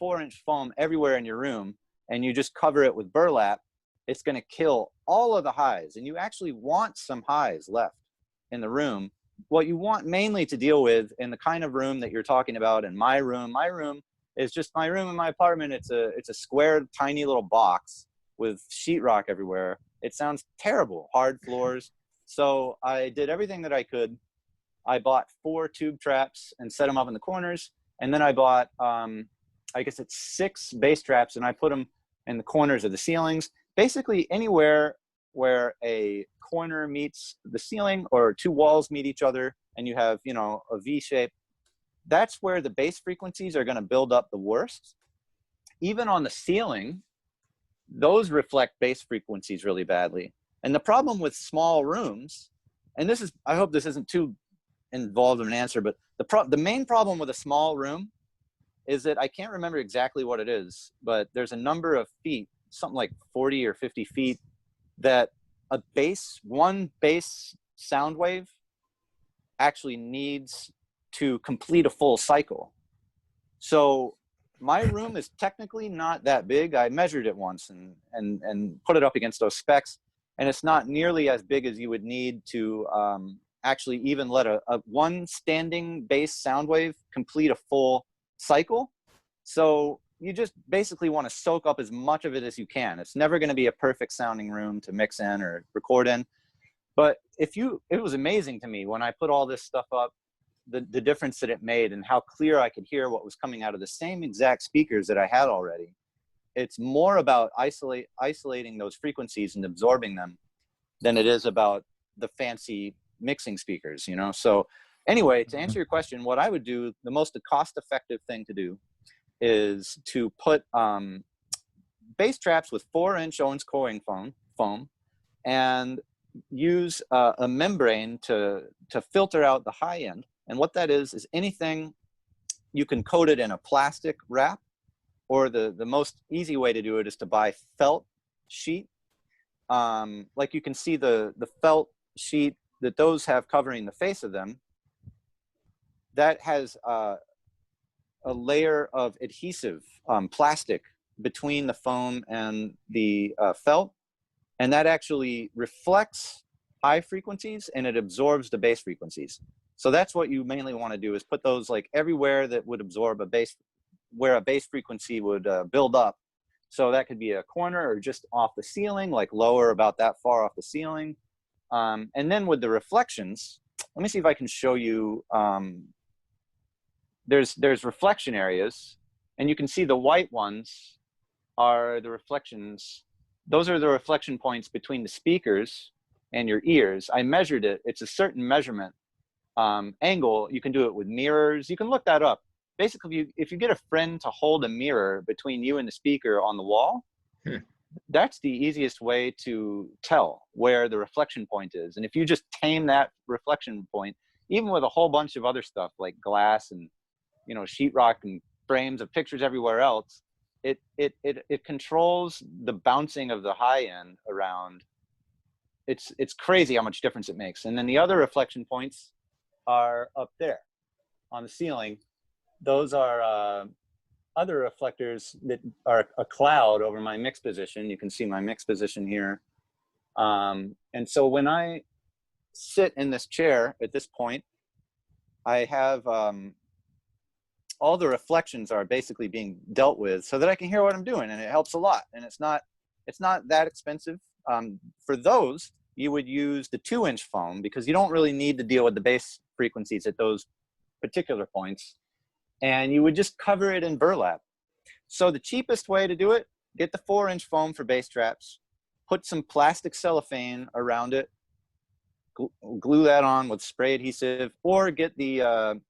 4-inch foam everywhere in your room and you just cover it with burlap, it's going to kill all of the highs. And you actually want some highs left in the room. What you want mainly to deal with in the kind of room that you're talking about, in my room is just my room in my apartment. It's a square, tiny little box with sheetrock everywhere. It sounds terrible, hard floors. So I did everything that I could. I bought 4 tube traps and set them up in the corners. And then I bought, I guess it's 6 bass traps, and I put them in the corners of the ceilings. Basically anywhere where a corner meets the ceiling or 2 walls meet each other and you have, you know, a V shape, that's where the bass frequencies are going to build up the worst. Even on the ceiling, those reflect bass frequencies really badly. And the problem with small rooms, and this is, I hope this isn't too involved in an answer, but the main problem with a small room is that I can't remember exactly what it is, but there's a number of feet, something like 40 or 50 feet, that one bass sound wave actually needs to complete a full cycle. So my room is technically not that big. I measured it once and put it up against those specs, and it's not nearly as big as you would need to actually even let a one standing bass sound wave complete a full cycle. So you just basically want to soak up as much of it as you can. It's never going to be a perfect sounding room to mix in or record in. But it was amazing to me when I put all this stuff up, the difference that it made and how clear I could hear what was coming out of the same exact speakers that I had already. It's more about isolating those frequencies and absorbing them than it is about the fancy mixing speakers, you know? So anyway, to answer your question, what I would do, the most cost-effective thing to do is to put bass traps with 4-inch Owens Corning foam and use a membrane to filter out the high end. And what that is anything, you can coat it in a plastic wrap, or the most easy way to do it is to buy felt sheet. Like you can see the felt sheet that those have covering the face of them, that has a layer of adhesive plastic between the foam and the felt, and that actually reflects high frequencies and it absorbs the bass frequencies. So that's what you mainly want to do, is put those like everywhere that would absorb a bass, where a bass frequency would build up. So that could be a corner or just off the ceiling, like lower about that far off the ceiling. And then with the reflections, let me see if I can show you. There's reflection areas, and you can see the white ones are the reflections. Those are the reflection points between the speakers and your ears. I measured it. It's a certain measurement angle. You can do it with mirrors. You can look that up. Basically, if you get a friend to hold a mirror between you and the speaker on the wall, that's the easiest way to tell where the reflection point is. And if you just tame that reflection point, even with a whole bunch of other stuff like glass and, you know, sheetrock and frames of pictures everywhere else, it controls the bouncing of the high end around. It's crazy how much difference it makes. And then the other reflection points are up there on the ceiling. Those are other reflectors that are a cloud over my mix position. You can see my mix position here. And so when I sit in this chair at this point, I have all the reflections are basically being dealt with so that I can hear what I'm doing, and it helps a lot. And it's not that expensive. For those, you would use the 2-inch foam because you don't really need to deal with the bass frequencies at those particular points. And you would just cover it in burlap. So the cheapest way to do it, get the 4-inch foam for bass traps, put some plastic cellophane around it, glue that on with spray adhesive, or get the,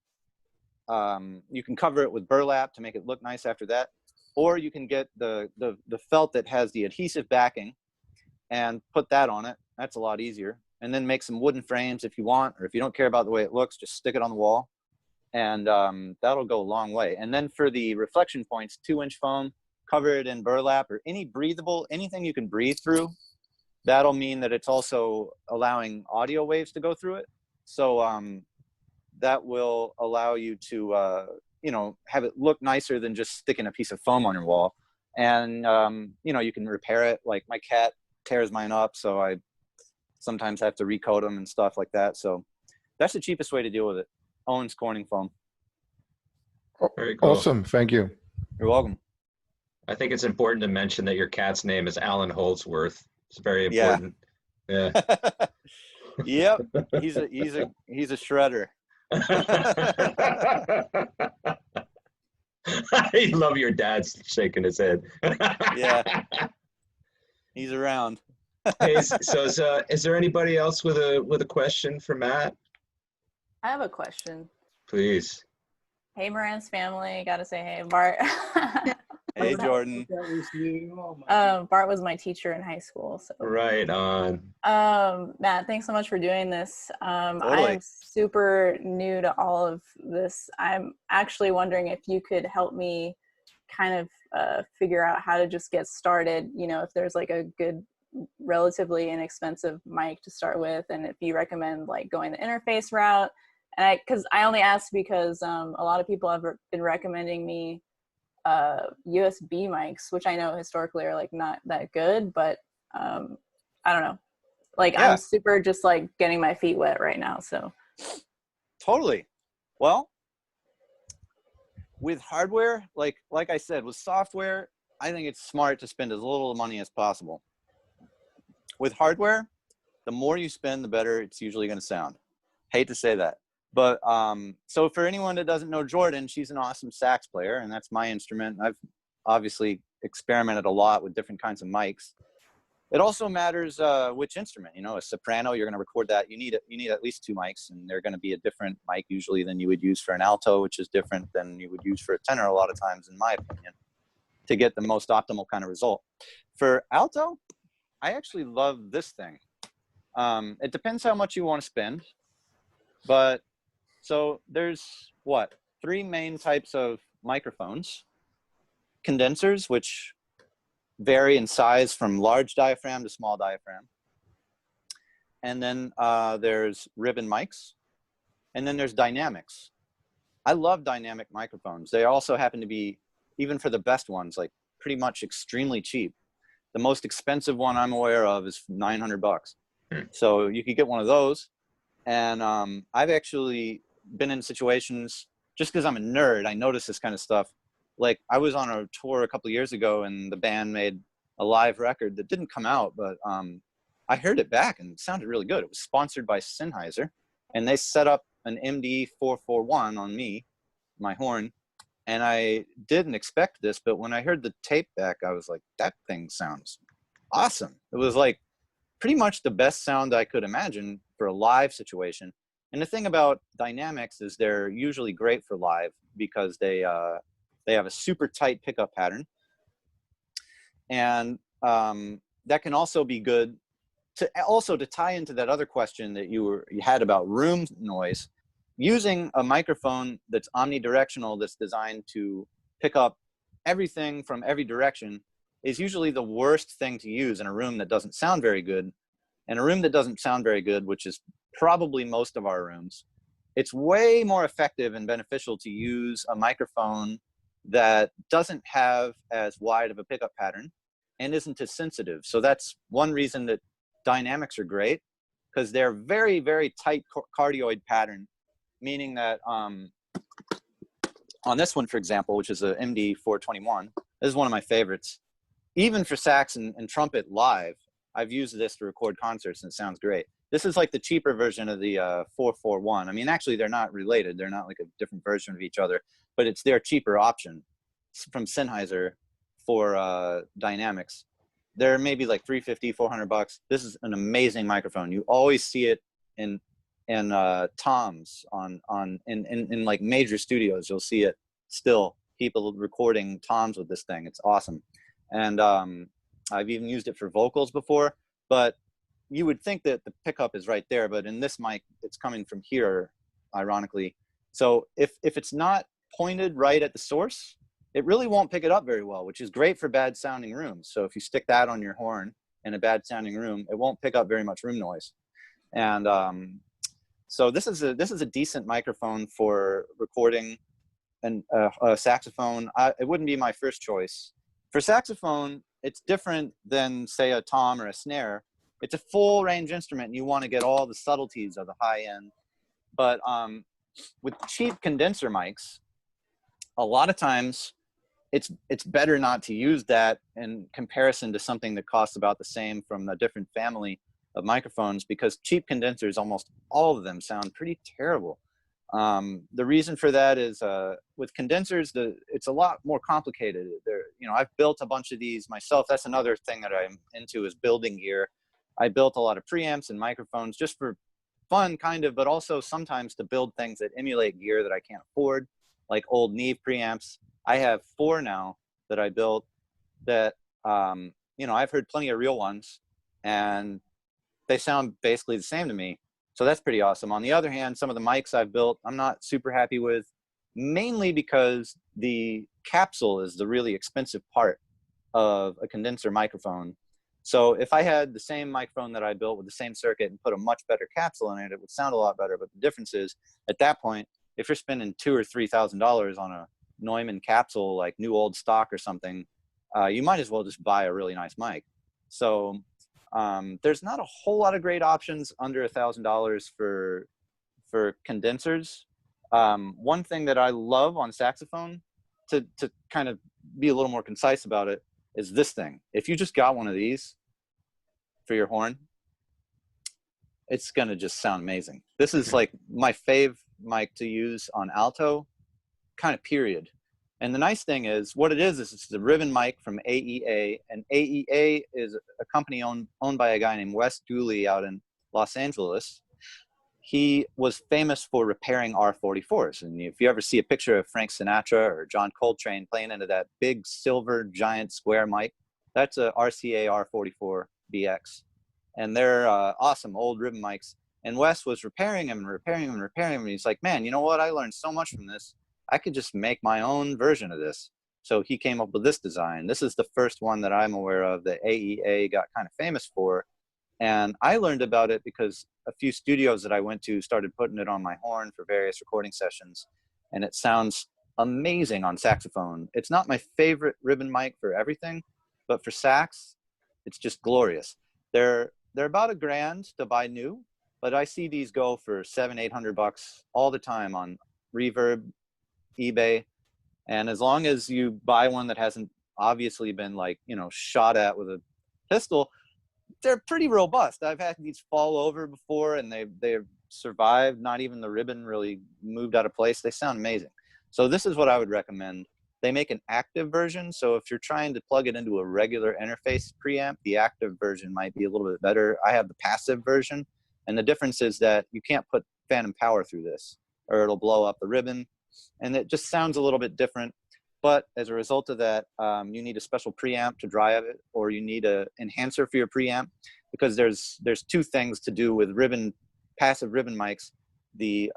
you can cover it with burlap to make it look nice after that, or you can get the felt that has the adhesive backing and put that on it. That's a lot easier. And then make some wooden frames if you want, or if you don't care about the way it looks, just stick it on the wall. And that'll go a long way. And then for the reflection points, 2-inch foam, cover it in burlap or any breathable, anything you can breathe through. That'll mean that it's also allowing audio waves to go through it. So that will allow you to, you know, have it look nicer than just sticking a piece of foam on your wall. And, you know, you can repair it. Like my cat tears mine up, so I sometimes have to recoat them and stuff like that. So that's the cheapest way to deal with it. Owens Corning foam. Very cool. Awesome. Thank you. You're welcome. I think it's important to mention that your cat's name is Alan Holdsworth. It's very important. Yeah. Yep. He's a shredder. I love your dad's shaking his head. Yeah, he's around. Hey, so is there anybody else with a question for Matt? I have a question. Please. Hey, Marantz family. Gotta say hey, Bart. Hey, Jordan. That was you. Oh my Bart was my teacher in high school. So. Right on. Matt, thanks so much for doing this. Totally. I am super new to all of this. I'm actually wondering if you could help me kind of figure out how to just get started. You know, if there's like a good, relatively inexpensive mic to start with, and if you recommend like going the interface route. And because I only asked because a lot of people have been recommending me USB mics, which I know historically are like not that good, but I don't know. Like Yeah. I'm super just like getting my feet wet right now. So Totally. Well, with hardware, like I said, with software, I think it's smart to spend as little money as possible. With hardware, the more you spend, the better it's usually going to sound. Hate to say that. But so for anyone that doesn't know Jordan, she's an awesome sax player, and that's my instrument. I've obviously experimented a lot with different kinds of mics. It also matters which instrument. You know, a soprano, you're going to record that. You need at least 2 mics, and they're going to be a different mic usually than you would use for an alto, which is different than you would use for a tenor a lot of times, in my opinion, to get the most optimal kind of result. For alto, I actually love this thing. It depends how much you want to spend, but so there's 3 main types of microphones. Condensers, which vary in size from large diaphragm to small diaphragm. And then there's ribbon mics. And then there's dynamics. I love dynamic microphones. They also happen to be, even for the best ones, like pretty much extremely cheap. The most expensive one I'm aware of is $900. So you could get one of those. And I've actually been in situations, just because I'm a nerd, I notice this kind of stuff. Like I was on a tour a couple of years ago and the band made a live record that didn't come out, but I heard it back and it sounded really good. It was sponsored by Sennheiser, and they set up an MD441 on me, my horn, and I didn't expect this, but when I heard the tape back, I was like, that thing sounds awesome. It was like pretty much the best sound I could imagine for a live situation. And the thing about dynamics is they're usually great for live because they have a super tight pickup pattern. And that can also be good to tie into that other question that you had about room noise. Using a microphone that's omnidirectional, that's designed to pick up everything from every direction, is usually the worst thing to use in a room that doesn't sound very good. And a room that doesn't sound very good, which is probably most of our rooms, it's way more effective and beneficial to use a microphone that doesn't have as wide of a pickup pattern and isn't as sensitive. So that's one reason that dynamics are great, because they're very, very tight cardioid pattern, meaning that on this one, for example, which is a MD421, this is one of my favorites. Even for sax and trumpet live, I've used this to record concerts and it sounds great. This is like the cheaper version of the 441. I mean, actually, they're not related. They're not like a different version of each other, but it's their cheaper option from Sennheiser for dynamics. They're maybe like $350, $400. This is an amazing microphone. You always see it in toms in like major studios. You'll see it still, people recording toms with this thing. It's awesome. And I've even used it for vocals before, but you would think that the pickup is right there, but in this mic, it's coming from here, ironically. So if it's not pointed right at the source, it really won't pick it up very well, which is great for bad sounding rooms. So if you stick that on your horn in a bad sounding room, it won't pick up very much room noise. And so this is a decent microphone for recording a saxophone. It wouldn't be my first choice. For saxophone, it's different than, say, a tom or a snare. It's a full range instrument, and you want to get all the subtleties of the high end. But with cheap condenser mics, a lot of times it's better not to use that in comparison to something that costs about the same from a different family of microphones, because cheap condensers, almost all of them sound pretty terrible. The reason for that is with condensers, it's a lot more complicated. I've built a bunch of these myself. That's another thing that I'm into, is building gear. I built a lot of preamps and microphones just for fun, kind of, but also sometimes to build things that emulate gear that I can't afford, like old Neve preamps. I have 4 now that I built that, I've heard plenty of real ones, and they sound basically the same to me. So that's pretty awesome. On the other hand, some of the mics I've built, I'm not super happy with, mainly because the capsule is the really expensive part of a condenser microphone. So if I had the same microphone that I built with the same circuit and put a much better capsule in it, it would sound a lot better. But the difference is, at that point, if you're spending $2,000 or $3,000 on a Neumann capsule, like new old stock or something, you might as well just buy a really nice mic. So there's not a whole lot of great options under $1,000 for condensers. One thing that I love on saxophone, to kind of be a little more concise about it, is this thing. If you just got one of these for your horn, it's gonna just sound amazing. This is like my fave mic to use on alto, kind of period. And the nice thing is, what it is it's a ribbon mic from AEA, and AEA is a company owned by a guy named Wes Dooley out in Los Angeles. He was famous for repairing R44s. And if you ever see a picture of Frank Sinatra or John Coltrane playing into that big silver giant square mic, that's a RCA R44 BX. And they're awesome old ribbon mics. And Wes was repairing them and repairing them and repairing them. And he's like, man, you know what? I learned so much from this. I could just make my own version of this. So he came up with this design. This is the first one that I'm aware of that AEA got kind of famous for. And I learned about it because a few studios that I went to started putting it on my horn for various recording sessions. And it sounds amazing on saxophone. It's not my favorite ribbon mic for everything, but for sax, it's just glorious. They're about $1,000 to buy new, but I see these go for $700-800 all the time on Reverb, eBay. And as long as you buy one that hasn't obviously been shot at with a pistol, they're pretty robust. I've had these fall over before and they've survived. Not even the ribbon really moved out of place. They sound amazing. So this is what I would recommend. They make an active version. So if you're trying to plug it into a regular interface preamp, the active version might be a little bit better. I have the passive version. And the difference is that you can't put phantom power through this or it'll blow up the ribbon. And it just sounds a little bit different. But as a result of that, you need a special preamp to drive it, or you need an enhancer for your preamp, because there's 2 things to do with passive ribbon mics. The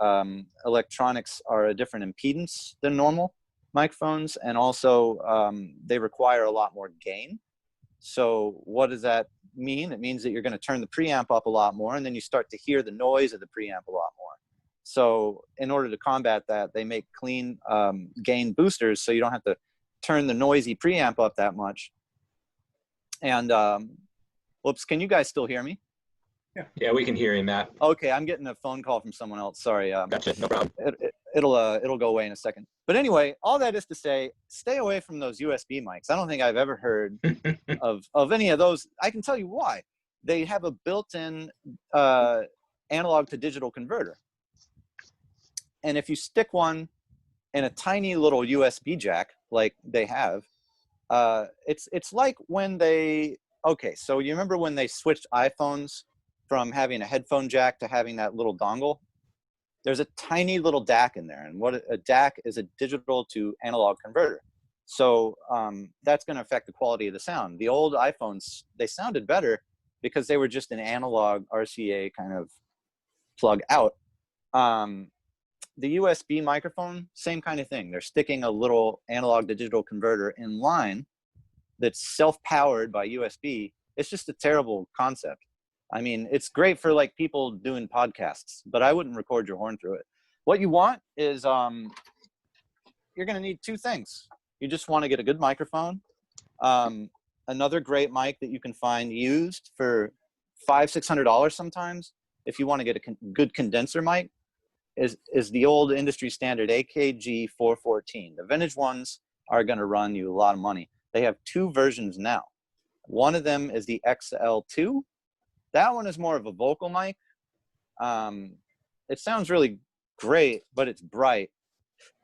electronics are a different impedance than normal microphones, and also they require a lot more gain. So what does that mean? It means that you're going to turn the preamp up a lot more, and then you start to hear the noise of the preamp a lot more. So in order to combat that, they make clean gain boosters, so you don't have to turn the noisy preamp up that much. And whoops, can you guys still hear me? Yeah, we can hear you, Matt. Okay, I'm getting a phone call from someone else. Sorry. Gotcha, no problem. It'll go away in a second. But anyway, all that is to say, stay away from those USB mics. I don't think I've ever heard of any of those. I can tell you why. They have a built-in analog to digital converter. And if you stick one in a tiny little USB jack, like they have, it's like when so you remember when they switched iPhones from having a headphone jack to having that little dongle? There's a tiny little DAC in there. And what a DAC is, a digital to analog converter. So that's going to affect the quality of the sound. The old iPhones, they sounded better because they were just an analog RCA kind of plug out. The USB microphone, same kind of thing. They're sticking a little analog to digital converter in line that's self-powered by USB. It's just a terrible concept. I mean, it's great for like people doing podcasts, but I wouldn't record your horn through it. What you want is you're going to need 2 things. You just want to get a good microphone. Another great mic that you can find used for $500-600 sometimes, if you want to get a good condenser mic, is the old industry standard AKG 414. The vintage ones are going to run you a lot of money. They have 2 versions now. One of them is the XL2. That one is more of a vocal mic. It sounds really great, but it's bright.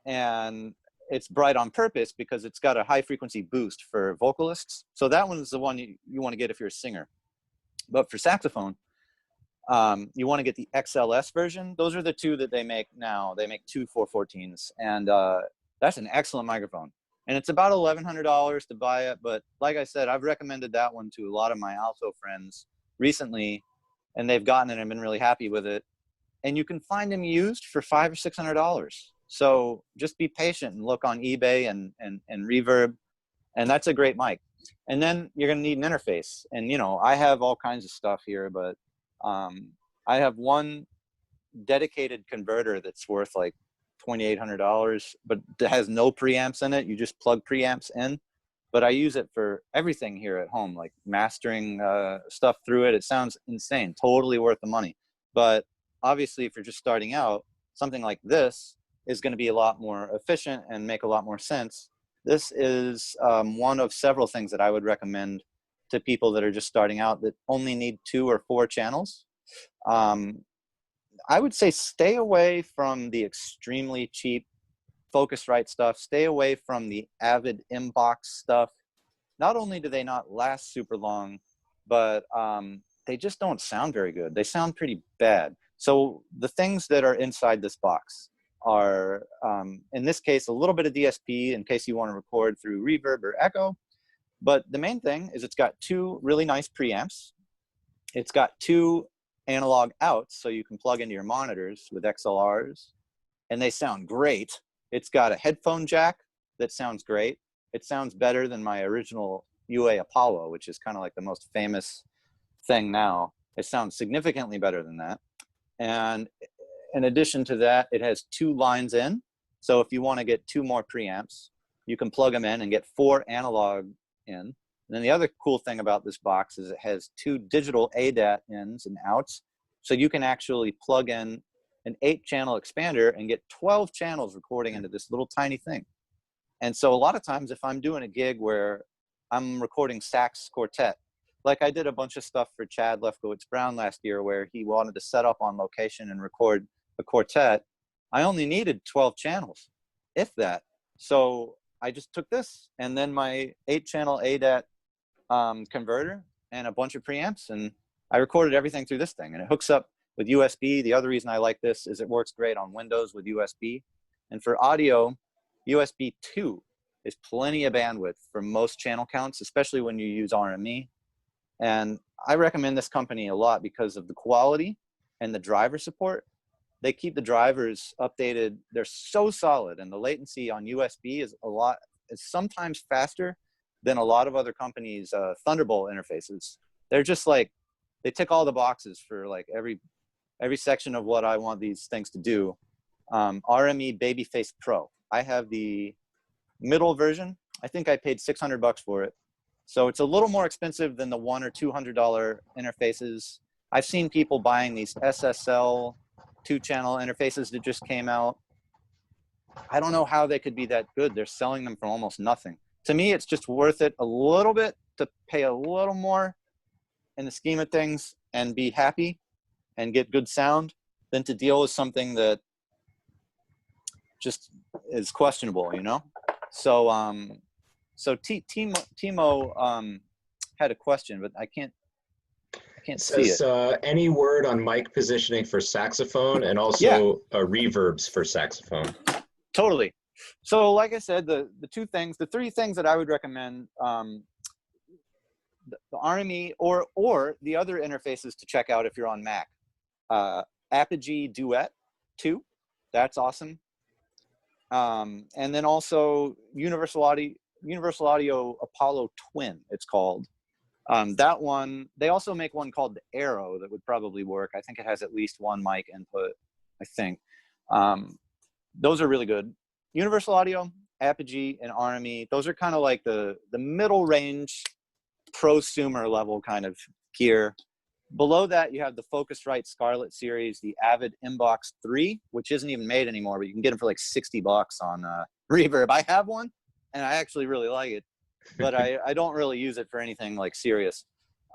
And it's bright on purpose because it's got a high frequency boost for vocalists. So that one's the one you want to get if you're a singer. But for saxophone, you want to get the XLS version. Those are the two that they make now. They make two 414s, and that's an excellent microphone. And it's about $1,100 to buy it. But like I said, I've recommended that one to a lot of my alto friends recently, and they've gotten it and been really happy with it. And you can find them used for $500 or $600. So just be patient and look on eBay and Reverb, and that's a great mic. And then you're going to need an interface. And, you know, I have all kinds of stuff here, but I have one dedicated converter that's worth like $2,800, but it has no preamps in it. You just plug preamps in. But I use it for everything here at home, like mastering stuff through it. It sounds insane, totally worth the money. But obviously, if you're just starting out, something like this is going to be a lot more efficient and make a lot more sense. This is one of several things that I would recommend to people that are just starting out that only need 2 or 4 channels. I would say stay away from the extremely cheap Focusrite stuff. Stay away from the Avid inbox stuff. Not only do they not last super long, but they just don't sound very good. They sound pretty bad. So the things that are inside this box are, in this case, a little bit of DSP in case you want to record through reverb or echo. But the main thing is it's got 2 really nice preamps. It's got 2 analog outs, so you can plug into your monitors with XLRs, and they sound great. It's got a headphone jack that sounds great. It sounds better than my original UA Apollo, which is kind of like the most famous thing now. It sounds significantly better than that. And in addition to that, it has 2 lines in. So if you want to get 2 more preamps, you can plug them in and get 4 analog in. And then the other cool thing about this box is it has 2 digital ADAT ins and outs. So you can actually plug in an 8-channel expander and get 12 channels recording into this little tiny thing. And so a lot of times if I'm doing a gig where I'm recording sax quartet, like I did a bunch of stuff for Chad Lefkowitz Brown last year where he wanted to set up on location and record a quartet, I only needed 12 channels, if that. So I just took this and then my 8-channel ADAT converter and a bunch of preamps, and I recorded everything through this thing, and it hooks up with USB. The other reason I like this is it works great on Windows with USB. And for audio, USB 2 is plenty of bandwidth for most channel counts, especially when you use RME. And I recommend this company a lot because of the quality and the driver support. They keep the drivers updated. They're so solid, and the latency on USB is sometimes faster than a lot of other companies' Thunderbolt interfaces. They're just like, they tick all the boxes for like every section of what I want these things to do. RME Babyface Pro. I have the middle version. I think I paid $600 for it. So it's a little more expensive than the $100 or $200 interfaces. I've seen people buying these SSL 2-channel interfaces that just came out. I don't know how they could be that good. They're selling them for almost nothing. To me, it's just worth it a little bit to pay a little more in the scheme of things and be happy and get good sound than to deal with something that just is questionable, you know? So, Timo had a question, but I can't see it. Any word on mic positioning for saxophone and also reverbs for saxophone? Totally. So like I said, the 3 things that I would recommend, the RME or the other interfaces to check out if you're on Mac. Apogee Duet 2, that's awesome. And then also Universal Audio Apollo Twin, it's called. That one, they also make one called the Arrow that would probably work. I think it has at least 1 mic input, I think. Those are really good. Universal Audio, Apogee, and RME, those are kind of like the middle range prosumer level kind of gear. Below that, you have the Focusrite Scarlett series, the Avid Inbox 3, which isn't even made anymore, but you can get them for like $60 on Reverb. I have one, and I actually really like it, but I don't really use it for anything like serious.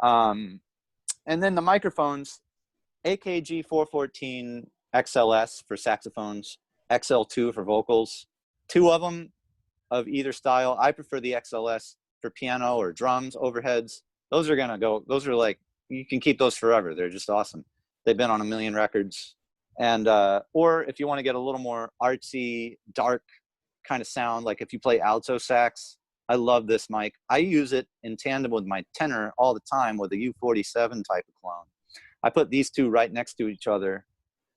And then the microphones, AKG 414 XLS for saxophones, XL2 for vocals, 2 of them of either style. I prefer the XLS for piano or drums, overheads. Those are gonna go, those are like, you can keep those forever. They're just awesome. They've been on 1 million records. And, or if you wanna get a little more artsy, dark kind of sound, like if you play alto sax, I love this mic. I use it in tandem with my tenor all the time with a U47 type of clone. I put these two right next to each other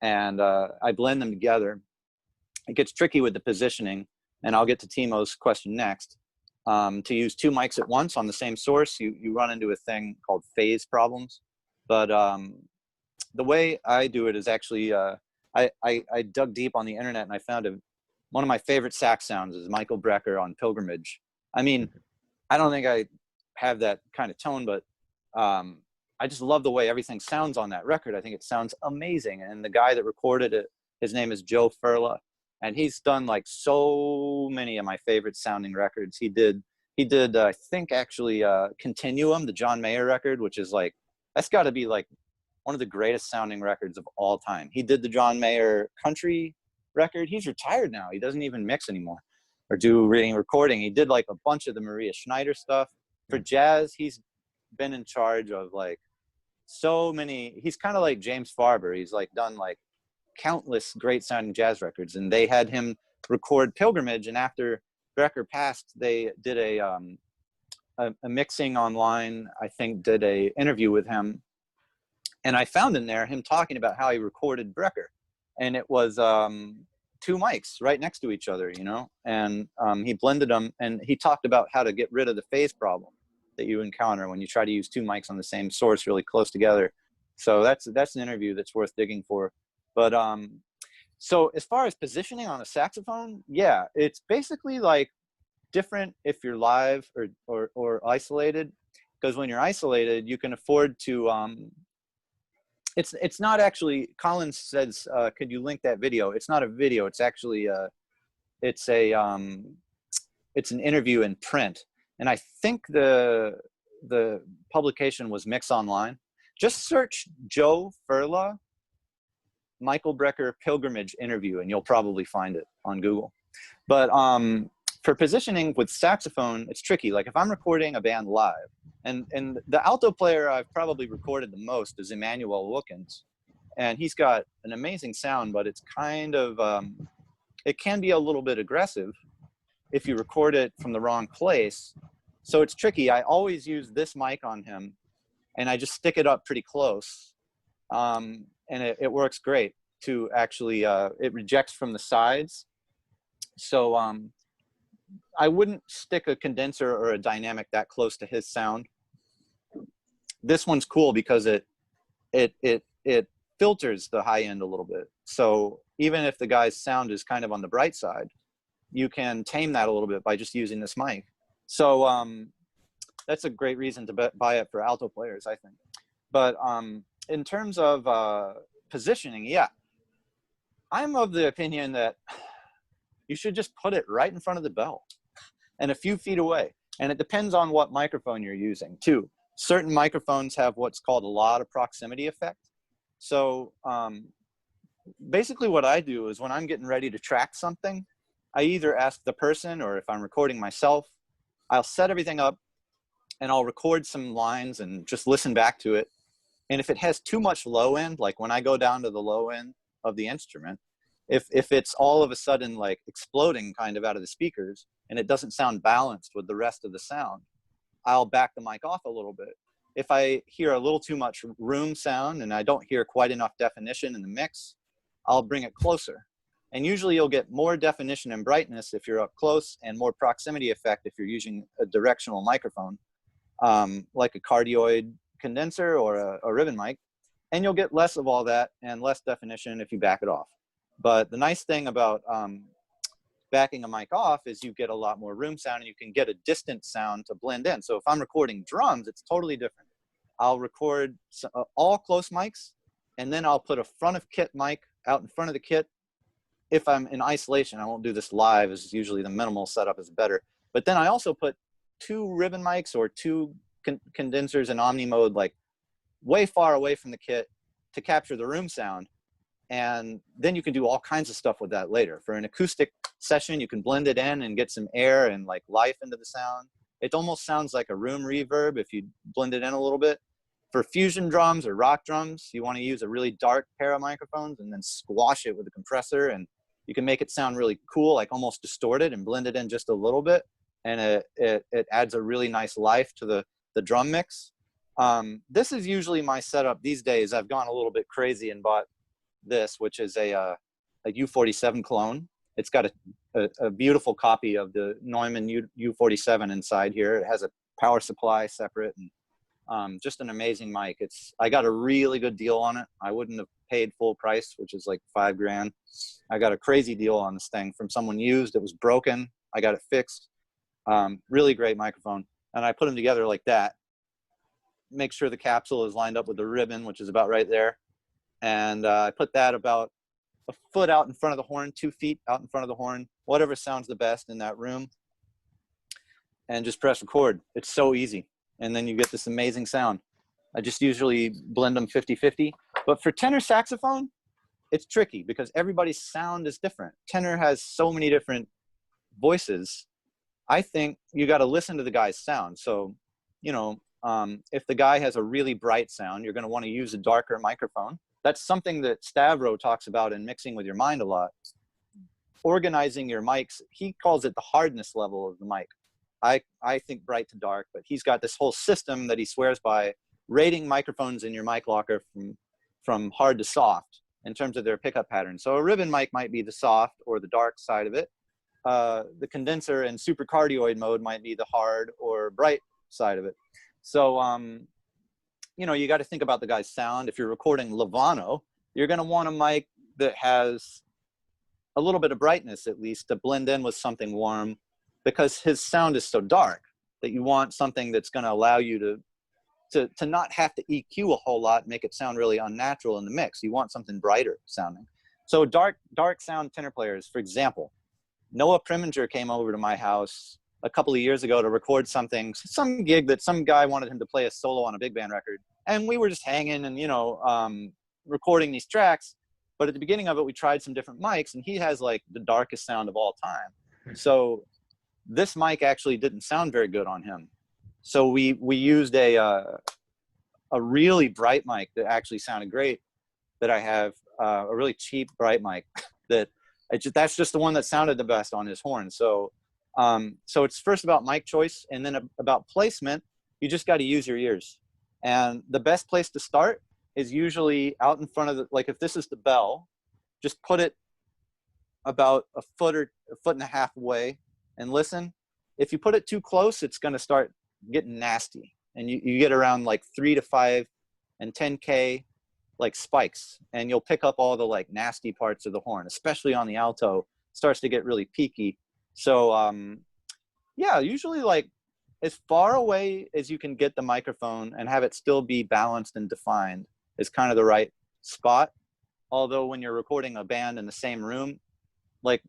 and I blend them together. It gets tricky with the positioning, and I'll get to Timo's question next. To use 2 mics at once on the same source, you run into a thing called phase problems. But the way I do it is actually, I dug deep on the internet and I found one of my favorite sax sounds is Michael Brecker on Pilgrimage. I mean, I don't think I have that kind of tone, but I just love the way everything sounds on that record. I think it sounds amazing. And the guy that recorded it, his name is Joe Furla, and he's done like so many of my favorite sounding records. He did I think actually Continuum, the John Mayer record, which is like, that's got to be like one of the greatest sounding records of all time. He did the John Mayer country record. He's retired now. He doesn't even mix anymore or do recording. He did like a bunch of the Maria Schneider stuff. For jazz, he's been in charge of like so many. He's kind of like James Farber. He's like done like countless great sounding jazz records, and they had him record Pilgrimage. And after Brecker passed, they did a mixing online, I think, did a interview with him. And I found in there him talking about how he recorded Brecker. And it was 2 mics right next to each other, you know, and he blended them, and he talked about how to get rid of the phase problem that you encounter when you try to use 2 mics on the same source really close together. So that's an interview that's worth digging for. But so as far as positioning on a saxophone, yeah, it's basically like different if you're live or isolated, because when you're isolated, you can afford to it's not actually, Collins says, could you link that video? It's not a video. It's actually, it's an interview in print. And I think the publication was Mix Online. Just search Joe Furla, Michael Brecker Pilgrimage interview, and you'll probably find it on Google. But for positioning with saxophone, it's tricky. Like if I'm recording a band live, and the alto player I've probably recorded the most is Emmanuel Wilkins, and he's got an amazing sound, but it's kind of, it can be a little bit aggressive if you record it from the wrong place. So it's tricky. I always use this mic on him, and I just stick it up pretty close, and it works great to actually, it rejects from the sides. So I wouldn't stick a condenser or a dynamic that close to his sound. This one's cool because it filters the high end a little bit. So even if the guy's sound is kind of on the bright side, you can tame that a little bit by just using this mic. So that's a great reason to buy it for alto players, I think. But in terms of positioning, yeah, I'm of the opinion that you should just put it right in front of the bell and a few feet away. And it depends on what microphone you're using too. Certain microphones have what's called a lot of proximity effect. So basically what I do is when I'm getting ready to track something, I either ask the person, or if I'm recording myself, I'll set everything up and I'll record some lines and just listen back to it. And if it has too much low end, like when I go down to the low end of the instrument, if it's all of a sudden like exploding kind of out of the speakers and it doesn't sound balanced with the rest of the sound, I'll back the mic off a little bit. If I hear a little too much room sound and I don't hear quite enough definition in the mix, I'll bring it closer. And usually you'll get more definition and brightness if you're up close, and more proximity effect if you're using a directional microphone, like a cardioid condenser or a ribbon mic. And you'll get less of all that and less definition if you back it off. But the nice thing about backing a mic off is you get a lot more room sound, and you can get a distant sound to blend in. So if I'm recording drums, it's totally different. I'll record all close mics, and then I'll put a front of kit mic out in front of the kit. If I'm in isolation, I won't do this live, as usually the minimal setup is better. But then I also put 2 ribbon mics or 2 condensers in omni mode, like way far away from the kit to capture the room sound. And then you can do all kinds of stuff with that later. For an acoustic session, you can blend it in and get some air and like life into the sound. It almost sounds like a room reverb if you blend it in a little bit. For fusion drums or rock drums, you want to use a really dark pair of microphones and then squash it with a compressor, and you can make it sound really cool, like almost distorted, and blend it in just a little bit. And it adds a really nice life to the drum mix. This is usually my setup these days. I've gone a little bit crazy and bought this, which is a U47 clone. It's got a beautiful copy of the Neumann U47 inside here. It has a power supply separate, and just an amazing mic. I got a really good deal on it. I wouldn't have paid full price, which is like $5,000. I got a crazy deal on this thing from someone used. It was broken. I got it fixed. Really great microphone. And I put them together like that. Make sure the capsule is lined up with the ribbon, which is about right there. And I put that about a foot out in front of the horn, 2 feet out in front of the horn, whatever sounds the best in that room, and just press record. It's so easy. And then you get this amazing sound. I just usually blend them 50-50. But for tenor saxophone, it's tricky because everybody's sound is different. Tenor has so many different voices. I think you got to listen to the guy's sound. So, you know, if the guy has a really bright sound, you're going to want to use a darker microphone. That's something that Stavro talks about in Mixing with Your Mind a lot. Organizing your mics, he calls it the hardness level of the mic. I think bright to dark, but he's got this whole system that he swears by, rating microphones in your mic locker from hard to soft in terms of their pickup pattern. So a ribbon mic might be the soft or the dark side of it. The condenser in supercardioid mode might be the hard or bright side of it. So, you know, you got to think about the guy's sound. If you're recording Lavano, you're going to want a mic that has a little bit of brightness, at least, to blend in with something warm, because his sound is so dark that you want something that's going to allow you to not have to EQ a whole lot, make it sound really unnatural in the mix. You want something brighter sounding. So dark sound tenor players, for example, Noah Preminger came over to my house a couple of years ago to record some gig that some guy wanted him to play a solo on a big band record. And we were just hanging and, you know, recording these tracks. But at the beginning of it, we tried some different mics, and he has like the darkest sound of all time. So this mic actually didn't sound very good on him. So we used a really bright mic that actually sounded great, that I have, a really cheap bright mic that's just the one that sounded the best on his horn. So it's first about mic choice, and then about placement. You just got to use your ears. And the best place to start is usually out in front of like if this is the bell, just put it about a foot and a half away and listen. If you put it too close, it's going to start getting nasty. And you get around like 3 to 5 and 10K like spikes, and you'll pick up all the like nasty parts of the horn, especially on the alto. It starts to get really peaky. So yeah, usually like as far away as you can get the microphone and have it still be balanced and defined is kind of the right spot. Although when you're recording a band in the same room, like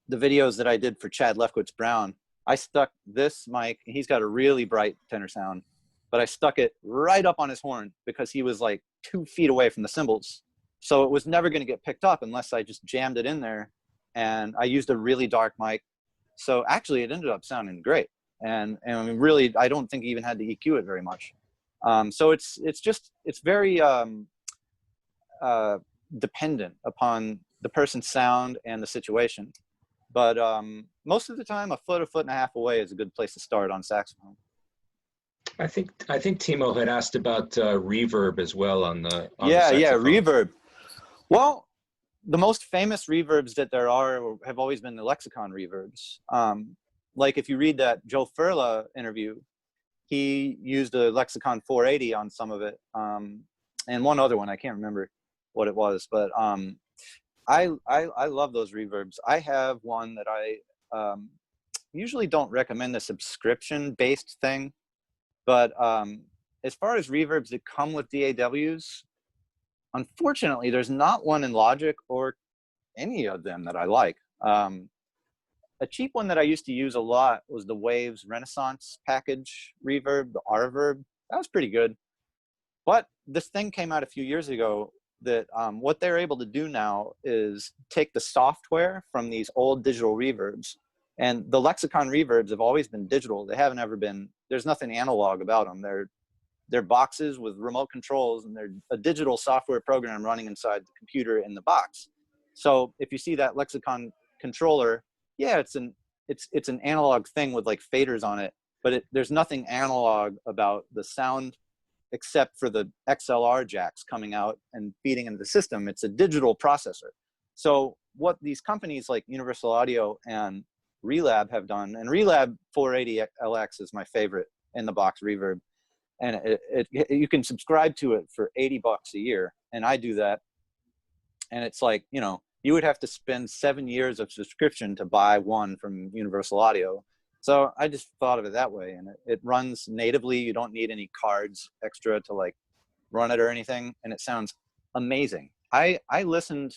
the videos that I did for Chad Lefkowitz Brown, I stuck this mic, he's got a really bright tenor sound, but I stuck it right up on his horn because he was like 2 feet away from the cymbals. So it was never going to get picked up unless I just jammed it in there. And I used a really dark mic. So actually it ended up sounding great. And I mean, really, I don't think he even had to EQ it very much. So it's very dependent upon the person's sound and the situation. But most of the time, a foot and a half away is a good place to start on saxophone. I think Timo had asked about reverb as well on the saxophone. Reverb. Well, the most famous reverbs that there are have always been the lexicon reverbs. Like if you read that Joe Furla interview, he used a Lexicon 480 on some of it, and one other one, I can't remember what it was, but I love those reverbs. I have one that I usually don't recommend the subscription-based thing, but as far as reverbs that come with DAWs, unfortunately, there's not one in Logic or any of them that I like. A cheap one that I used to use a lot was the Waves Renaissance package reverb, the R-verb. That was pretty good. But this thing came out a few years ago that what they're able to do now is take the software from these old digital reverbs, and the Lexicon reverbs have always been digital. They haven't ever been, there's nothing analog about them. They're boxes with remote controls, and they're a digital software program running inside the computer in the box. So if you see that Lexicon controller, yeah, it's an analog thing with like faders on it, but there's nothing analog about the sound except for the XLR jacks coming out and feeding into the system. It's a digital processor. So what these companies like Universal Audio and Relab have done, and Relab 480 LX is my favorite in the box reverb, and you can subscribe to it for $80 a year, and I do that. And it's like, you know, you would have to spend 7 years of subscription to buy one from Universal Audio. So I just thought of it that way, and it runs natively. You don't need any cards extra to like run it or anything, and it sounds amazing. I listened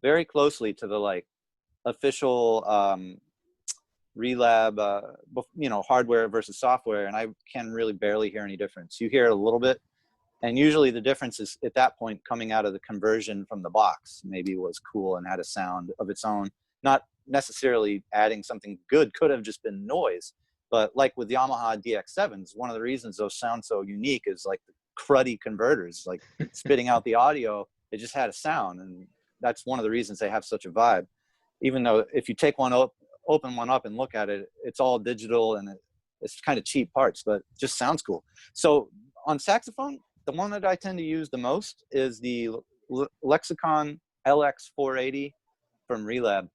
very closely to the like official Relab, you know, hardware versus software, and I can really barely hear any difference. You hear it a little bit, and usually the difference is at that point coming out of the conversion from the box. Maybe it was cool and had a sound of its own, not necessarily adding something good, could have just been noise. But like with Yamaha DX7s, one of the reasons those sound so unique is like the cruddy converters, like spitting out the audio, it just had a sound, and that's one of the reasons they have such a vibe. Even though if you take one open one up and look at it, it's all digital and it's kind of cheap parts, but it just sounds cool. So on saxophone, the one that I tend to use the most is the Lexicon LX480 from Relab,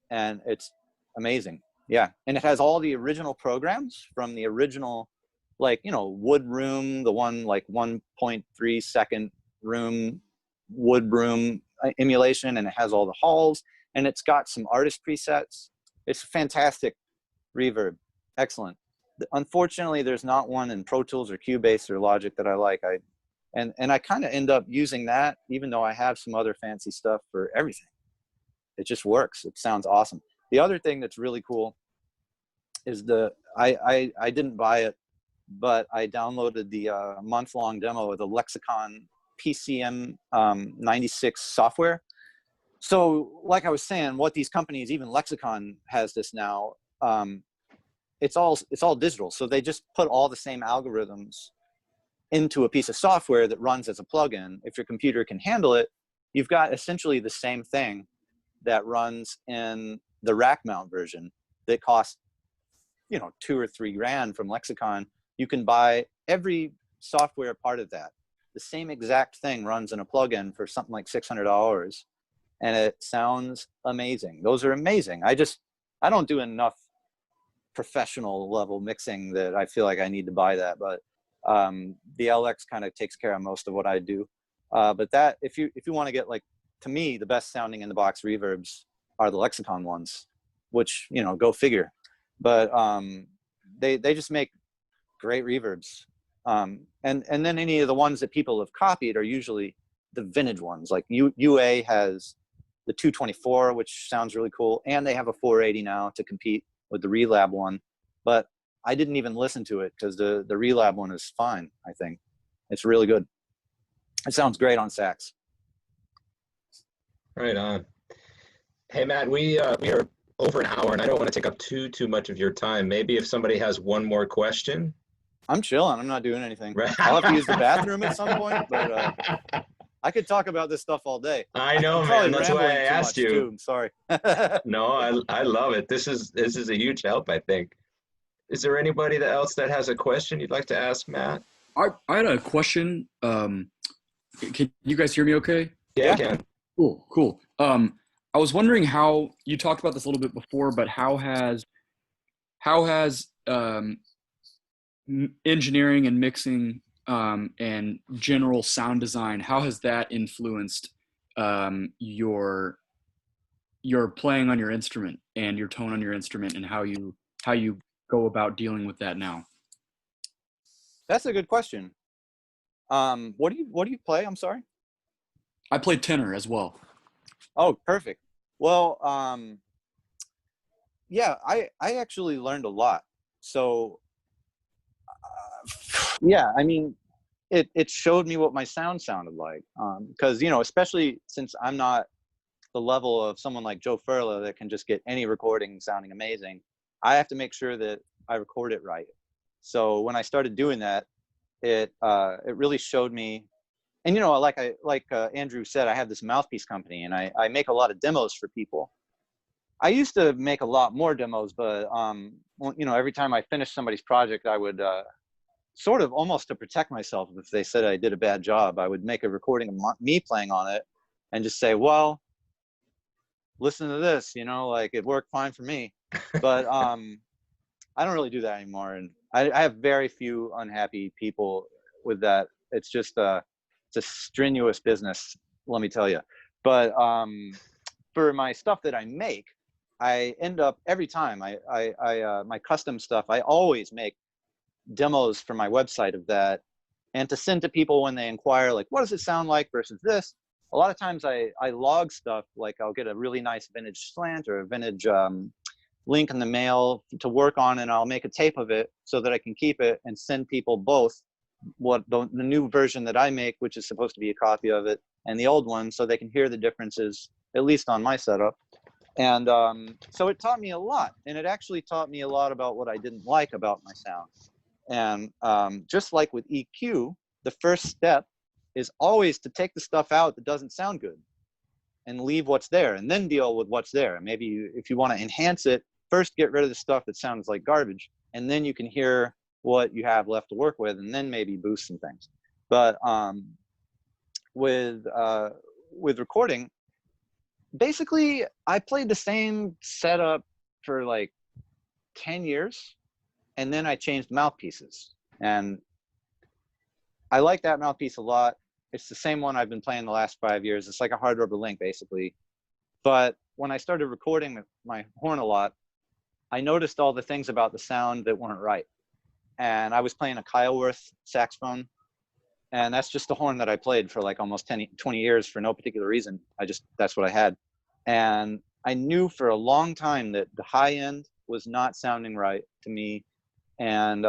and it's amazing. Yeah, and it has all the original programs from the original, like, you know, Wood Room, the one like 1.3 second room, Wood Room emulation, and it has all the halls, and it's got some artist presets. It's a fantastic reverb, excellent. Unfortunately, there's not one in Pro Tools or Cubase or Logic that I like. And I kind of end up using that, even though I have some other fancy stuff for everything. It just works. It sounds awesome. The other thing that's really cool is I didn't buy it, but I downloaded the month-long demo of the Lexicon PCM 96 software. So like I was saying, what these companies, even Lexicon has this now, it's all digital. So they just put all the same algorithms into a piece of software that runs as a plugin. If your computer can handle it, you've got essentially the same thing that runs in the rack mount version that costs, you know, $2 or $3 grand from Lexicon. You can buy every software part of that. The same exact thing runs in a plugin for something like $600, and it sounds amazing. Those are amazing. I don't do enough professional level mixing that I feel like I need to buy that, but the LX kind of takes care of most of what I do. But that, if you want to get, like, to me, the best sounding in the box reverbs are the Lexicon ones, which, you know, go figure. But they just make great reverbs. And then any of the ones that people have copied are usually the vintage ones. Like UA has the 224, which sounds really cool, and they have a 480 now to compete with the Relab one. But I didn't even listen to it because the Relab one is fine. I think it's really good. It sounds great on sax. Right on. Hey, Matt, we are over an hour, and I don't want to take up too much of your time. Maybe if somebody has one more question. I'm chilling. I'm not doing anything. Right. I'll have to use the bathroom at some point, but I could talk about this stuff all day. I know, man. That's why I asked you. Too. I'm sorry. No, I love it. This is a huge help, I think. Is there anybody else that has a question you'd like to ask Matt? I had a question. Can you guys hear me okay? Yeah, I can. Cool. I was wondering how, you talked about this a little bit before, but how has engineering and mixing and general sound design, how has that influenced your playing on your instrument and your tone on your instrument, and how you go about dealing with that now? That's a good question. What do you play? I'm sorry. I play tenor as well. Oh, perfect. Well, yeah, I actually learned a lot. So, yeah, I mean, it showed me what my sound sounded like. Because, you know, especially since I'm not the level of someone like Joe Furla that can just get any recording sounding amazing, I have to make sure that I record it right. So when I started doing that, it really showed me. And, you know, like Andrew said, I have this mouthpiece company, and I make a lot of demos for people. I used to make a lot more demos, but, you know, every time I finished somebody's project, I would sort of, almost to protect myself, if they said I did a bad job, I would make a recording of me playing on it and just say, well, listen to this, you know, like, it worked fine for me. But I don't really do that anymore. And I have very few unhappy people with that. It's just it's a strenuous business, let me tell you. But for my stuff that I make, I end up, every time my custom stuff, I always make demos for my website of that, and to send to people when they inquire, like, what does it sound like versus this? A lot of times I log stuff, like I'll get a really nice vintage slant or a vintage link in the mail to work on, and I'll make a tape of it so that I can keep it and send people both what the new version that I make, which is supposed to be a copy of it, and the old one, so they can hear the differences, at least on my setup. And so it taught me a lot, and it actually taught me a lot about what I didn't like about my sound. And just like with EQ, the first step is always to take the stuff out that doesn't sound good and leave what's there, and then deal with what's there. Maybe if you want to enhance it, first get rid of the stuff that sounds like garbage, and then you can hear what you have left to work with, and then maybe boost some things. But with recording, basically I played the same setup for like 10 years, and then I changed mouthpieces, and I like that mouthpiece a lot. It's the same one I've been playing the last 5 years. It's like a hard rubber link, basically. But when I started recording my horn a lot, I noticed all the things about the sound that weren't right. And I was playing a Kyleworth saxophone, and that's just the horn that I played for like almost 20 years for no particular reason. That's what I had. And I knew for a long time that the high end was not sounding right to me. And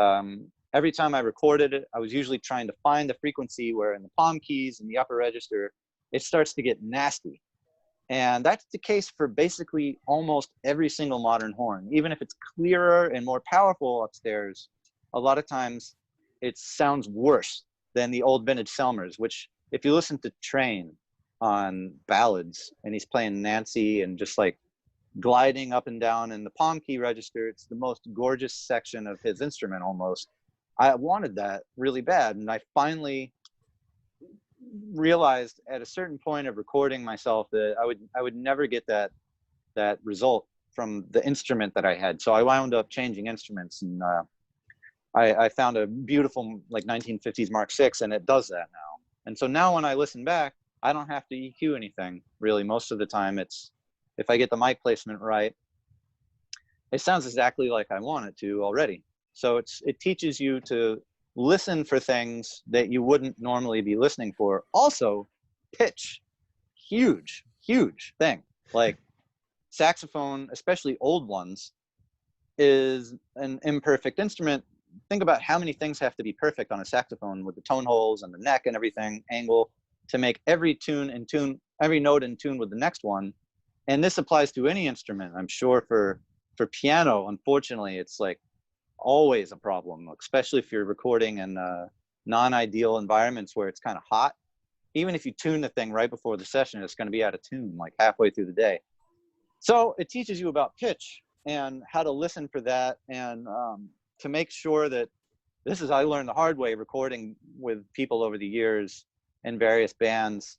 every time I recorded it, I was usually trying to find the frequency where in the palm keys and the upper register, it starts to get nasty. And that's the case for basically almost every single modern horn. Even if it's clearer and more powerful upstairs, a lot of times it sounds worse than the old vintage Selmers, which if you listen to Train on ballads and he's playing Nancy and just like gliding up and down in the palm key register, it's the most gorgeous section of his instrument almost. I wanted that really bad, and I finally realized at a certain point of recording myself that I would never get that result from the instrument that I had. So I wound up changing instruments, and I found a beautiful like 1950s Mark VI, and it does that now. And so now when I listen back, I don't have to EQ anything really. Most of the time, it's if I get the mic placement right, it sounds exactly like I want it to already. So it teaches you to listen for things that you wouldn't normally be listening for. Also, pitch, huge thing. Like saxophone, especially old ones, is an imperfect instrument. Think about how many things have to be perfect on a saxophone with the tone holes and the neck and everything, angle, to make every note in tune with the next one. And this applies to any instrument. I'm sure for piano, unfortunately, it's like always a problem, especially if you're recording in non-ideal environments where it's kind of hot. Even if you tune the thing right before the session, it's going to be out of tune like halfway through the day. So it teaches you about pitch and how to listen for that, and to make sure that I learned the hard way recording with people over the years in various bands.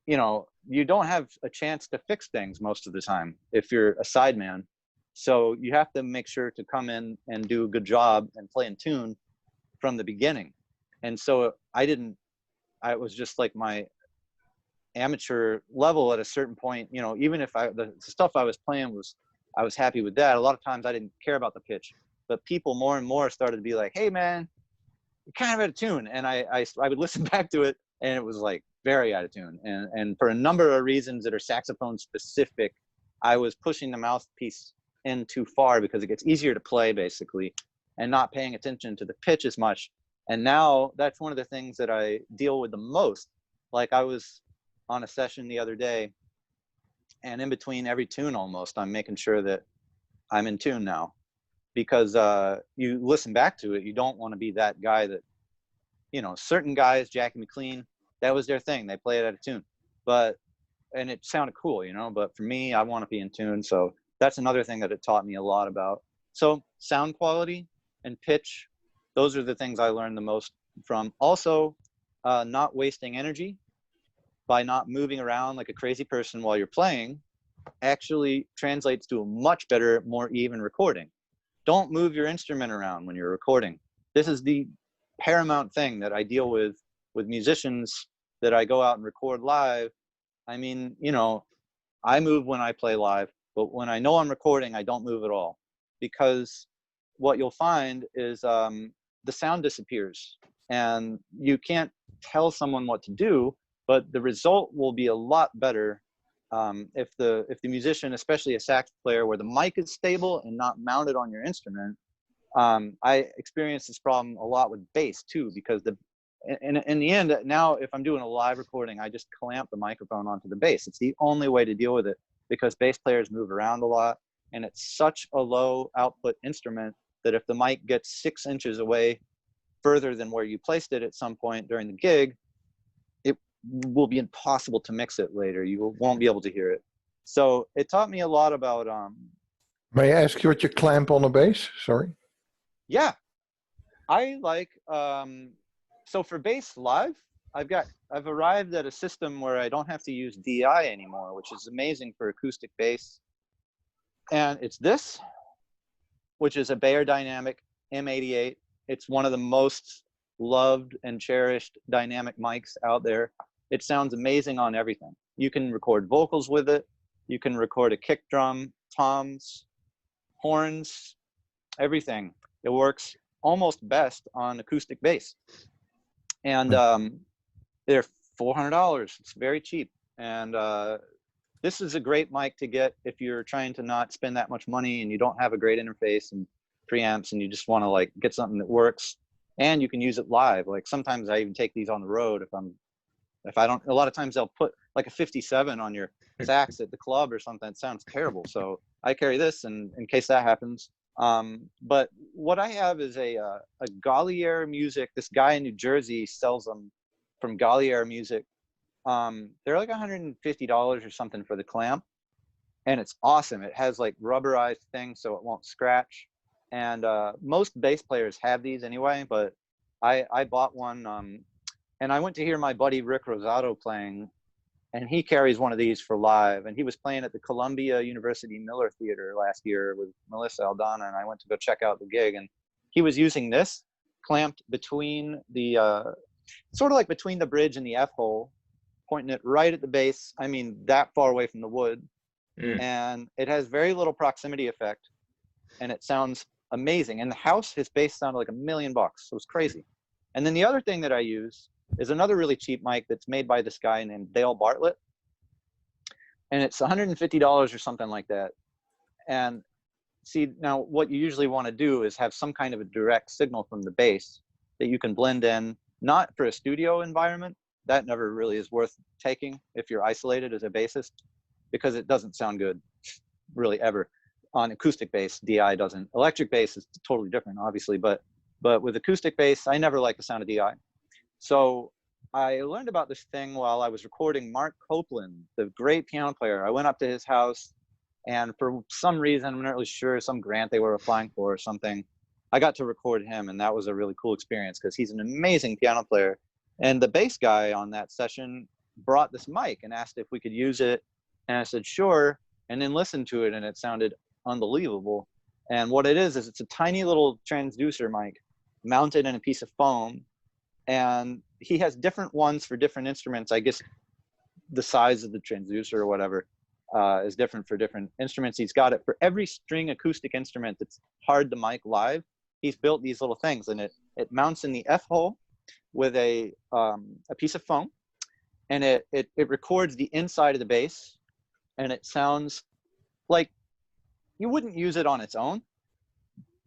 You know, you don't have a chance to fix things most of the time if you're a sideman. So you have to make sure to come in and do a good job and play in tune from the beginning. And so I was just like my amateur level at a certain point, you know, even if the stuff I was playing I was happy with that. A lot of times I didn't care about the pitch, but people more and more started to be like, hey man, you're kind of out of tune. And I would listen back to it, and it was like very out of tune. And for a number of reasons that are saxophone specific, I was pushing the mouthpiece in too far because it gets easier to play basically, and not paying attention to the pitch as much. And now that's one of the things that I deal with the most. Like I was on a session the other day, and in between every tune almost, I'm making sure that I'm in tune now, because you listen back to it, you don't want to be that guy that, you know, certain guys, Jackie McLean, that was their thing. They play it out of tune, and it sounded cool, you know, but for me, I want to be in tune. So that's another thing that it taught me a lot about. So sound quality and pitch, those are the things I learned the most from. Also, not wasting energy by not moving around like a crazy person while you're playing actually translates to a much better, more even recording. Don't move your instrument around when you're recording. This is the paramount thing that I deal with musicians that I go out and record live. I mean, you know, I move when I play live, but when I know I'm recording, I don't move at all, because what you'll find is the sound disappears, and you can't tell someone what to do, but the result will be a lot better if the musician, especially a sax player, where the mic is stable and not mounted on your instrument. I experience this problem a lot with bass too, because in the end, now if I'm doing a live recording, I just clamp the microphone onto the bass. It's the only way to deal with it, because bass players move around a lot, and it's such a low output instrument that if the mic gets 6 inches away further than where you placed it at some point during the gig, it will be impossible to mix it later. You won't be able to hear it. So it taught me a lot about May I ask you what you clamp on a bass? Sorry. yeah, I like so for bass live, I've arrived at a system where I don't have to use DI anymore, which is amazing for acoustic bass. And it's this, which is a Bayer Dynamic M88. It's one of the most loved and cherished dynamic mics out there. It sounds amazing on everything. You can record vocals with it. You can record a kick drum, toms, horns, everything. It works almost best on acoustic bass. And they're $400. It's very cheap. And this is a great mic to get if you're trying to not spend that much money and you don't have a great interface and preamps, and you just want to like get something that works, and you can use it live. Like sometimes I even take these on the road if I don't, a lot of times they'll put like a 57 on your sax at the club or something. It sounds terrible. So I carry this in case that happens. But what I have is a Gallier Music. This guy in New Jersey sells them from Gallier Music. They're like $150 or something for the clamp, and it's awesome. It has like rubberized things so it won't scratch. And most bass players have these anyway, but I bought one, and I went to hear my buddy Rick Rosato playing, and he carries one of these for live, and he was playing at the Columbia University Miller Theater last year with Melissa Aldana, and I went to go check out the gig, and he was using this clamped between the sort of like between the bridge and the F-hole, pointing it right at the bass. I mean, that far away from the wood. And it has very little proximity effect, and it sounds amazing. In the house, his bass sounded like $1 million. So it was crazy. And then the other thing that I use is another really cheap mic that's made by this guy named Dale Bartlett, and it's $150 or something like that. And see, now what you usually want to do is have some kind of a direct signal from the bass that you can blend in, not for a studio environment. That never really is worth taking if you're isolated as a bassist, because it doesn't sound good really ever. On acoustic bass, DI doesn't. Electric bass is totally different, obviously, but with acoustic bass, I never like the sound of DI. So I learned about this thing while I was recording Mark Copeland, the great piano player. I went up to his house, and for some reason, I'm not really sure, some grant they were applying for or something, I got to record him, and that was a really cool experience because he's an amazing piano player. And the bass guy on that session brought this mic and asked if we could use it, and I said, sure, and then listened to it, and it sounded unbelievable. And what it is it's a tiny little transducer mic mounted in a piece of foam, and he has different ones for different instruments. I guess the size of the transducer or whatever is different for different instruments. He's got it for every string acoustic instrument that's hard to mic live. He's built these little things, and it mounts in the F-hole with a piece of foam, and it records the inside of the bass, and it sounds like you wouldn't use it on its own,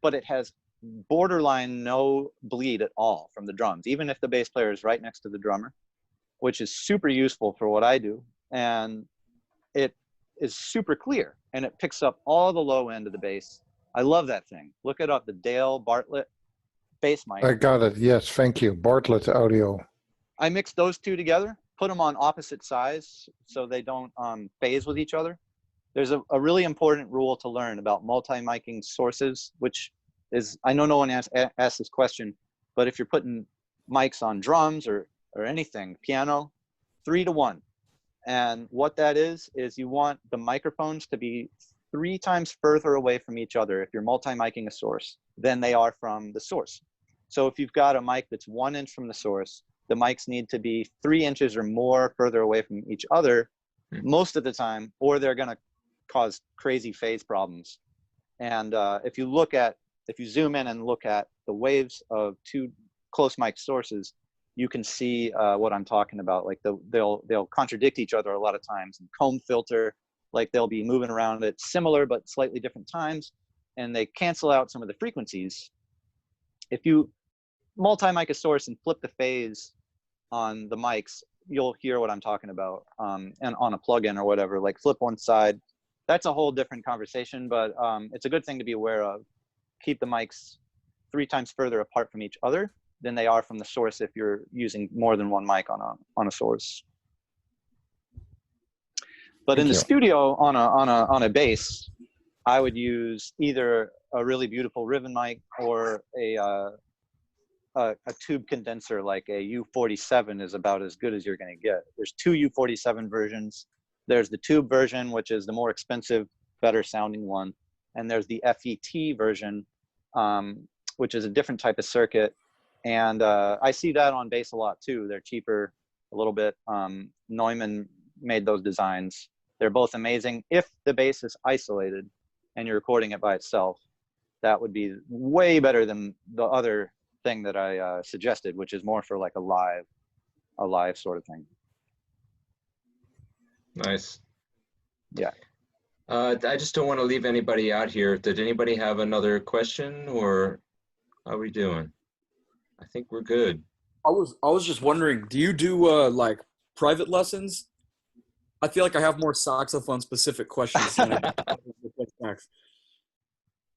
but it has borderline no bleed at all from the drums, even if the bass player is right next to the drummer, which is super useful for what I do. And it is super clear, and it picks up all the low end of the bass. I love that thing. Look it up, the Dale Bartlett bass mic. I got it. Yes, thank you. Bartlett Audio. I mixed those two together, put them on opposite sides so they don't phase with each other. There's a really important rule to learn about multi-miking sources, which is, I know no one asked this question, but if you're putting mics on drums or anything, piano, 3-to-1. And what that is you want the microphones to be 3 times further away from each other if you're multi-miking a source than they are from the source. So if you've got a mic that's 1 inch from the source, the mics need to be 3 inches or more further away from each other most of the time, or they're going to cause crazy phase problems. And if you zoom in and look at the waves of 2 close mic sources, you can see what I'm talking about. Like they'll contradict each other a lot of times. And comb filter, like they'll be moving around at similar but slightly different times, and they cancel out some of the frequencies. If you multi-mic a source and flip the phase on the mics, you'll hear what I'm talking about. And on a plugin or whatever, like flip one side, that's a whole different conversation, but it's a good thing to be aware of. Keep the mics 3 times further apart from each other than they are from the source if you're using more than one mic on a source. But in the studio on a bass, I would use either a really beautiful ribbon mic or a tube condenser, like a U47 is about as good as you're going to get. There's 2 U47 versions. There's the tube version, which is the more expensive, better sounding one. And there's the FET version, which is a different type of circuit. And I see that on bass a lot too. They're cheaper a little bit. Neumann made those designs. They're both amazing. If the bass is isolated and you're recording it by itself, that would be way better than the other thing that I suggested, which is more for like a live sort of thing. Nice. Yeah. I just don't want to leave anybody out here. Did anybody have another question, or how are we doing? I think we're good. I was just wondering, do you do like private lessons? I feel like I have more saxophone specific questions than I do.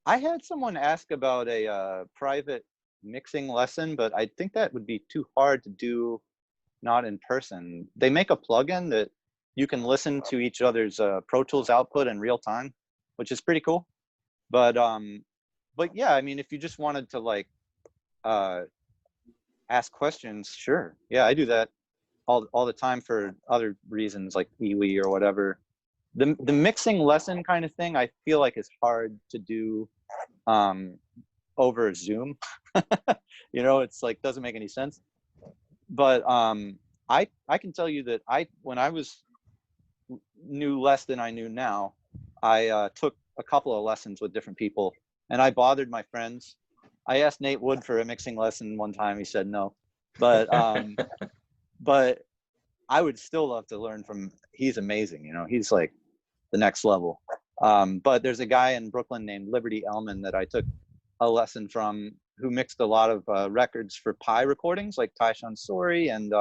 I had someone ask about a private mixing lesson, but I think that would be too hard to do not in person. They make a plugin that you can listen to each other's Pro Tools output in real time, which is pretty cool. But yeah, I mean, if you just wanted to like ask questions, sure. Yeah, I do that all the time for other reasons, like EWI or whatever. The mixing lesson kind of thing, I feel like is hard to do over Zoom. You know, it's like doesn't make any sense. But I can tell you that when I knew less than I knew now, I took a couple of lessons with different people, and I bothered my friends. I asked Nate Wood for a mixing lesson one time. He said no, but but I would still love to learn from. He's amazing. You know, he's like the next level. But there's a guy in Brooklyn named Liberty Ellman that I took a lesson from, who mixed a lot of records for Pi recordings, like Tyshawn Sorey and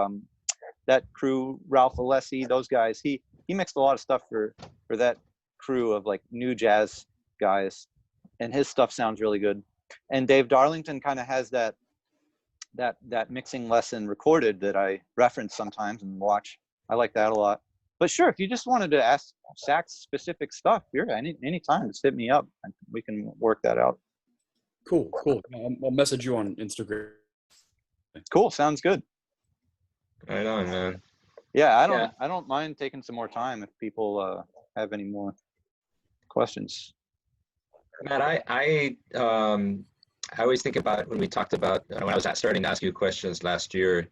that crew, Ralph Alessi, those guys. He mixed a lot of stuff for that crew of like new jazz guys, and his stuff sounds really good. And Dave Darlington kind of has that mixing lesson recorded that I reference sometimes and watch. I like that a lot. But sure, if you just wanted to ask sax specific stuff, anytime, just hit me up. We can work that out. Cool. I'll message you on Instagram. Cool, sounds good. Right on, man. Yeah, I don't mind taking some more time if people have any more questions. Matt, I always think about when we talked about when I was starting to ask you questions last year,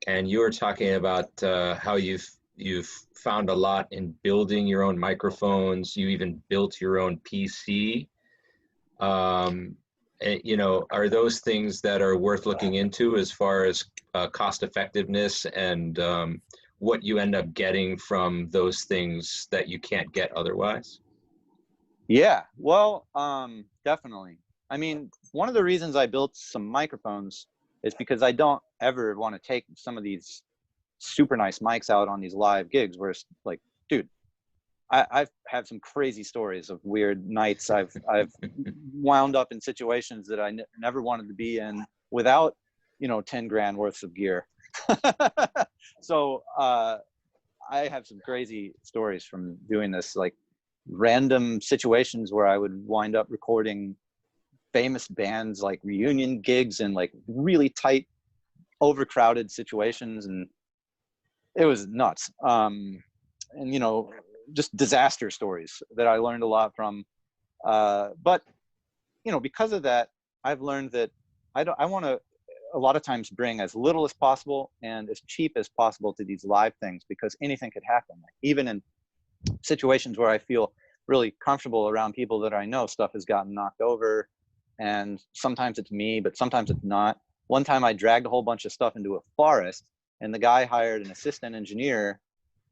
and you were talking about how you've found a lot in building your own microphones. You even built your own PC. You know, are those things that are worth looking into as far as cost effectiveness and what you end up getting from those things that you can't get otherwise? Yeah, well, definitely. I mean, one of the reasons I built some microphones is because I don't ever want to take some of these super nice mics out on these live gigs where it's like, dude, I've had some crazy stories of weird nights. I've wound up in situations that I never wanted to be in without, 10 grand worth of gear. So I have some crazy stories from doing this, like random situations where I would wind up recording famous bands, like reunion gigs and like really tight, overcrowded situations. And it was nuts. And, just disaster stories that I learned a lot from. But, because of that, I've learned that I want to a lot of times bring as little as possible and as cheap as possible to these live things, because anything could happen. Like, even in situations where I feel really comfortable around people that I know, stuff has gotten knocked over, and sometimes it's me, but sometimes it's not. One time I dragged a whole bunch of stuff into a forest, and the guy hired an assistant engineer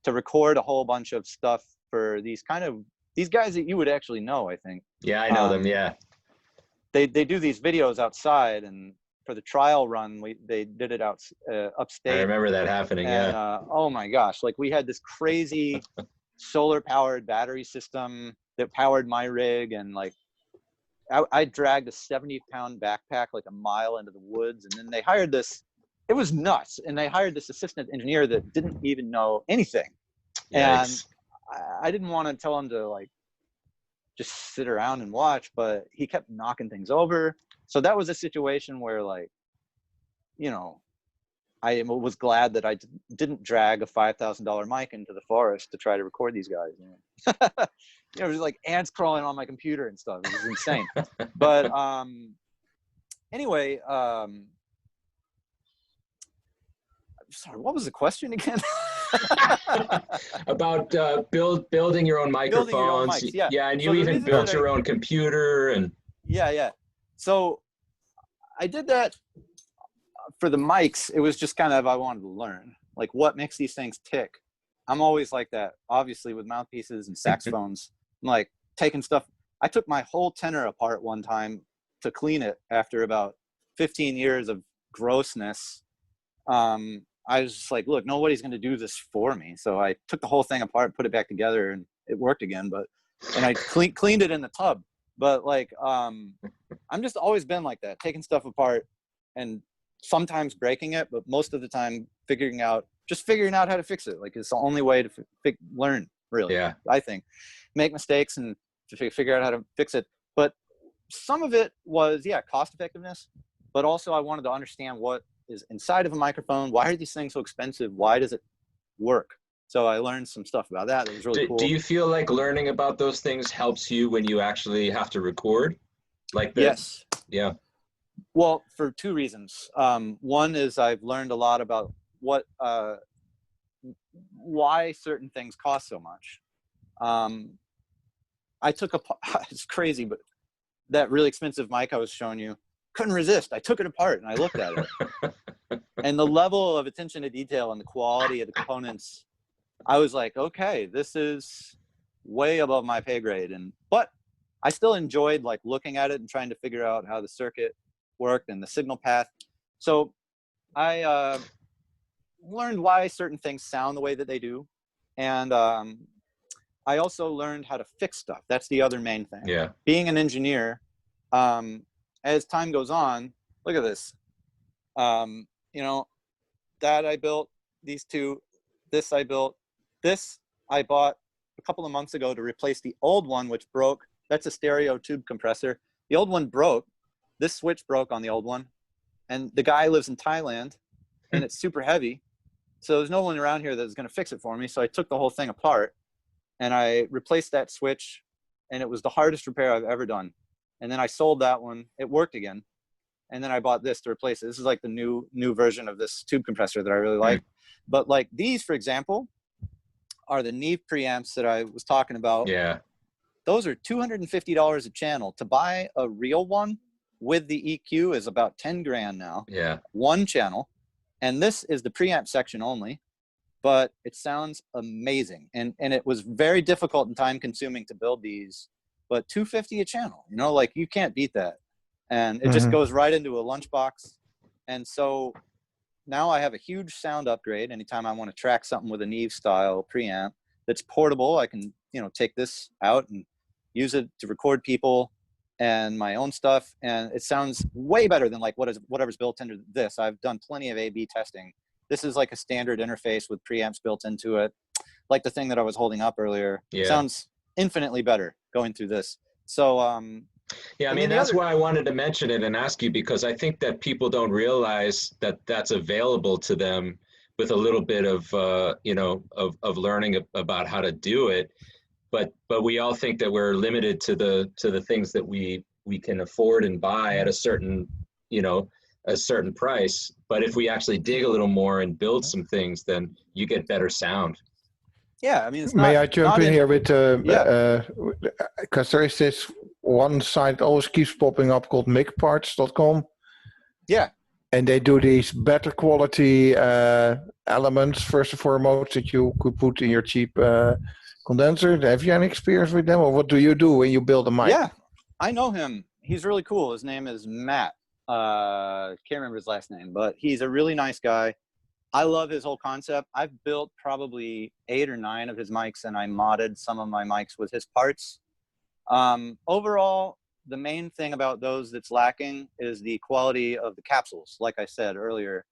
to record a whole bunch of stuff for these guys that you would actually know, I think. Yeah, I know them. Yeah. They do these videos outside, and for the trial run, they did it upstate. I remember that happening. And, yeah. Oh my gosh. Like, we had this crazy solar powered battery system that powered my rig. And like, I dragged a 70-pound backpack like a mile into the woods. And then they hired this, it was nuts. And they hired this assistant engineer that didn't even know anything. Yikes. And I didn't want to tell him to like just sit around and watch, but he kept knocking things over. So that was a situation where, like, I was glad that I didn't drag a $5,000 mic into the forest to try to record these guys. It was like ants crawling on my computer and stuff. It was insane. But anyway, sorry, what was the question again? About building your own microphones. Building your own mics, yeah. Yeah, and So you the even reason built that your own computer and. Yeah. So I did that for the mics. It was just kind of, I wanted to learn, like, what makes these things tick. I'm always like that, obviously, with mouthpieces and saxophones. I'm like taking stuff. I took my whole tenor apart one time to clean it after about 15 years of grossness. I was just like, look, nobody's going to do this for me. So I took the whole thing apart, put it back together, and it worked again. And I cleaned it in the tub. But like, I'm just always been like that, taking stuff apart and sometimes breaking it, but most of the time figuring out how to fix it. Like, it's the only way to learn, really. Yeah. I think make mistakes and to figure out how to fix it. But some of it was, cost effectiveness, but also I wanted to understand what is inside of a microphone. Why are these things so expensive? Why does it work? So I learned some stuff about that. It was really cool. Do you feel like learning about those things helps you when you actually have to record? Like this? Yes. Yeah. Well, for two reasons. One is I've learned a lot about why certain things cost so much. It's crazy, but that really expensive mic I was showing you, couldn't resist. I took it apart and I looked at it. And the level of attention to detail and the quality of the components, I was like, okay, this is way above my pay grade. But I still enjoyed like looking at it and trying to figure out how the circuit worked and the signal path. So I learned why certain things sound the way that they do. And I also learned how to fix stuff. That's the other main thing. Yeah. Being an engineer, as time goes on, look at this. That I built, these two, this I built, this I bought a couple of months ago to replace the old one, which broke. That's a stereo tube compressor. The old one broke. This switch broke on the old one. And the guy lives in Thailand and it's super heavy. So there's no one around here that's going to fix it for me. So I took the whole thing apart and I replaced that switch, and it was the hardest repair I've ever done. And then I sold that one. It worked again. And then I bought this to replace it. This is like the new version of this tube compressor that I really like. But like these, for example, are the Neve preamps that I was talking about. Yeah. Those are $250 a channel. To buy a real one with the EQ is about 10 grand now. Yeah. One channel. And this is the preamp section only, but it sounds amazing. And it was very difficult and time consuming to build these, but $250 a channel, like you can't beat that. and it just goes right into a lunchbox. And so now I have a huge sound upgrade. Anytime I want to track something with a Neve style preamp that's portable, I can, you know, take this out and use it to record people and my own stuff. And it sounds way better than like whatever's built into this. I've done plenty of A/B testing. This is like a standard interface with preamps built into it. Like the thing that I was holding up earlier, sounds infinitely better going through this. So, yeah, I mean, that's why I wanted to mention it and ask you, because I think that people don't realize that that's available to them with a little bit of, you know, of learning about how to do it. But we all think that we're limited to the things that we can afford and buy at a certain, you know, a certain price. But if we actually dig a little more and build some things, then you get better sound. Yeah, I mean, it's not. May I jump in here with because there is this one site that always keeps popping up called micparts.com. Yeah. And they do these better quality elements, first and foremost, that you could put in your cheap condenser. Have you any experience with them, or what do you do when you build a mic? Yeah, I know him. He's really cool. His name is Matt. Can't remember his last name, but he's a really nice guy. I love his whole concept. I've built probably 8 or 9 of his mics, and I modded some of my mics with his parts. Overall, the main thing about those that's lacking is the quality of the capsules. Like I said earlier,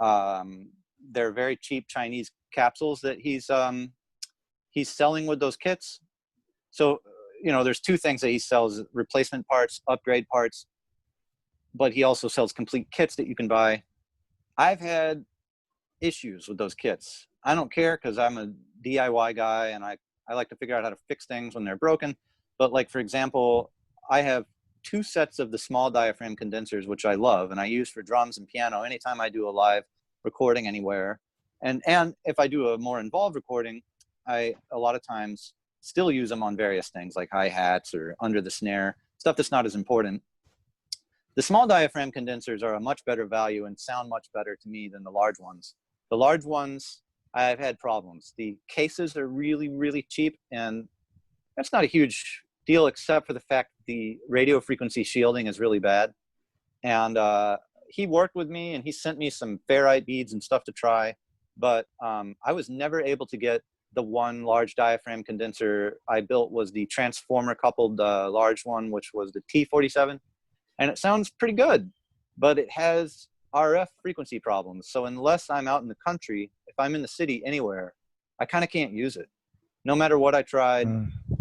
they're very cheap Chinese capsules that he's selling with those kits. So, you know, there's 2 things that he sells: replacement parts, upgrade parts, but he also sells complete kits that you can buy. I've had issues with those kits. I don't care, because I'm a DIY guy and I like to figure out how to fix things when they're broken. But like, for example, I have 2 sets of the small diaphragm condensers, which I love, and I use for drums and piano anytime I do a live recording anywhere. And if I do a more involved recording, I a lot of times still use them on various things like hi-hats or under the snare, stuff that's not as important. The small diaphragm condensers are a much better value and sound much better to me than the large ones. The large ones, I've had problems. The cases are really, really cheap, and that's not a huge deal, except for the fact the radio frequency shielding is really bad. And he worked with me, and he sent me some ferrite beads and stuff to try, but I was never able to get the one large diaphragm condenser I built. Was the transformer coupled large one, which was the T47, and it sounds pretty good, but it has RF frequency problems. So unless I'm out in the country, if I'm in the city anywhere, I kind of can't use it. No matter what I tried,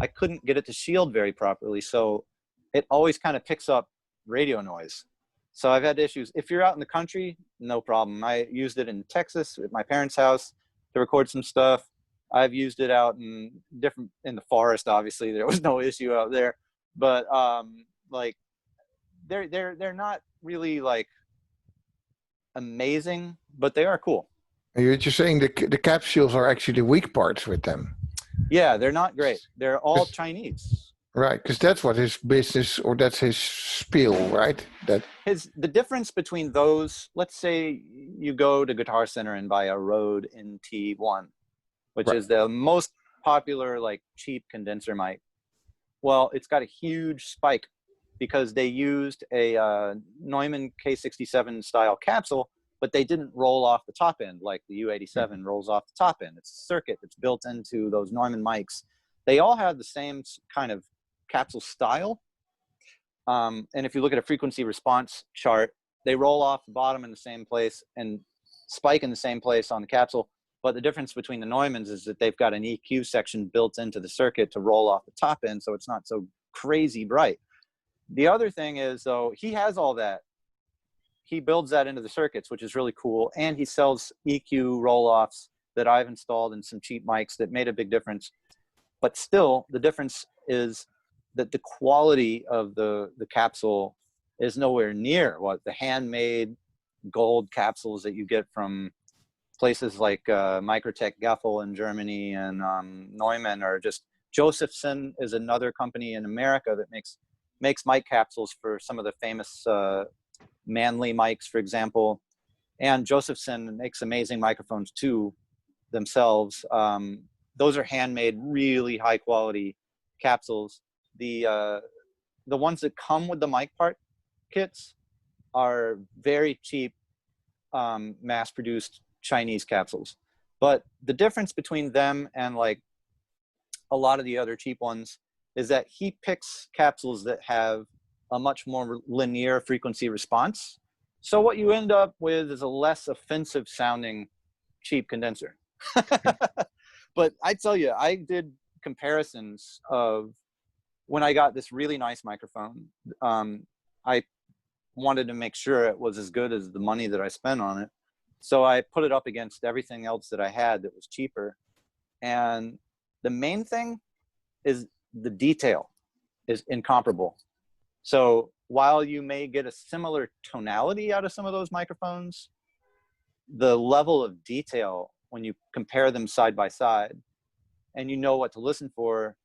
I couldn't get it to shield very properly. So it always kind of picks up radio noise. So I've had issues. If you're out in the country, no problem. I used it in Texas at my parents' house to record some stuff. I've used it out in the forest. Obviously there was no issue out there, but like they're not really like amazing, but they are cool. You're just saying the capsules are actually the weak parts with them. Yeah, they're not great. They're all Chinese. Right, because that's what his business, or that's his spiel, right? The difference between those, let's say you go to Guitar Center and buy a Rode NT1, which is the most popular like cheap condenser mic. Well, it's got a huge spike because they used a Neumann K67 style capsule, but they didn't roll off the top end like the U87 rolls off the top end. It's a circuit that's built into those Neumann mics. They all have the same kind of capsule style. And if you look at a frequency response chart, they roll off the bottom in the same place and spike in the same place on the capsule. But the difference between the Neumanns is that they've got an EQ section built into the circuit to roll off the top end, so it's not so crazy bright. The other thing is, though, he has all that. He builds that into the circuits, which is really cool. And he sells EQ roll-offs that I've installed in some cheap mics that made a big difference. But still, the difference is that the quality of the capsule is nowhere near what the handmade gold capsules that you get from places like Microtech Gaffel in Germany and Neumann, or just Josephson is another company in America that makes mic capsules for some of the famous Manley mics, for example. And Josephson makes amazing microphones too themselves. Those are handmade, really high quality capsules. The ones that come with the mic part kits are very cheap, mass-produced Chinese capsules. But the difference between them and like a lot of the other cheap ones is that he picks capsules that have a much more linear frequency response. So what you end up with is a less offensive sounding cheap condenser. But I tell you, I did comparisons of when I got this really nice microphone. I wanted to make sure it was as good as the money that I spent on it. So I put it up against everything else that I had that was cheaper. And the main thing is the detail is incomparable. So while you may get a similar tonality out of some of those microphones, the level of detail when you compare them side by side and you know what to listen for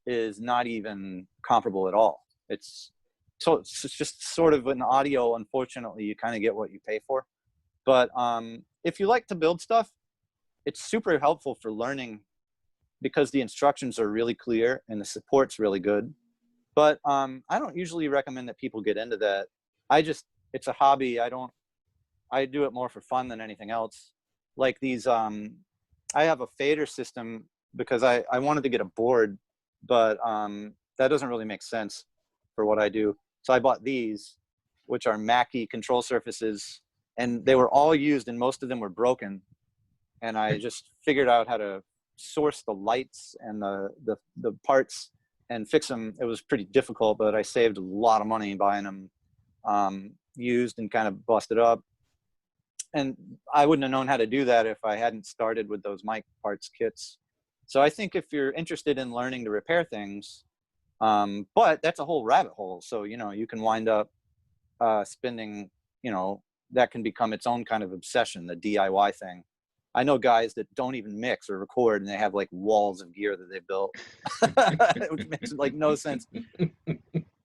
is not even comparable at all. It's just sort of an audio, unfortunately, you kind of get what you pay for. But if you like to build stuff, it's super helpful for learning because the instructions are really clear and the support's really good. But I don't usually recommend that people get into that. It's a hobby. I do it more for fun than anything else. Like these, I have a fader system because I wanted to get a board, but that doesn't really make sense for what I do. So I bought these, which are Mackie control surfaces, and they were all used and most of them were broken. And I just figured out how to source the lights and the parts and fix them. It was pretty difficult, but I saved a lot of money buying them used and kind of busted up. And I wouldn't have known how to do that if I hadn't started with those mic parts kits. So I think if you're interested in learning to repair things, but that's a whole rabbit hole. So, you can wind up spending, that can become its own kind of obsession, the DIY thing. I know guys that don't even mix or record and they have like walls of gear that they built, which makes like no sense.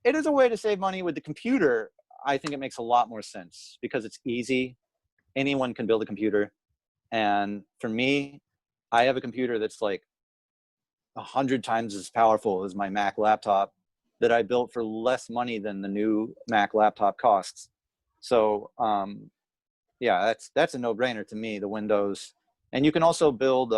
It is a way to save money with the computer. I think it makes a lot more sense because it's easy. Anyone can build a computer. And for me, I have a computer that's like 100 times as powerful as my Mac laptop that I built for less money than the new Mac laptop costs. So yeah, that's a no-brainer to me, the Windows. And you can also build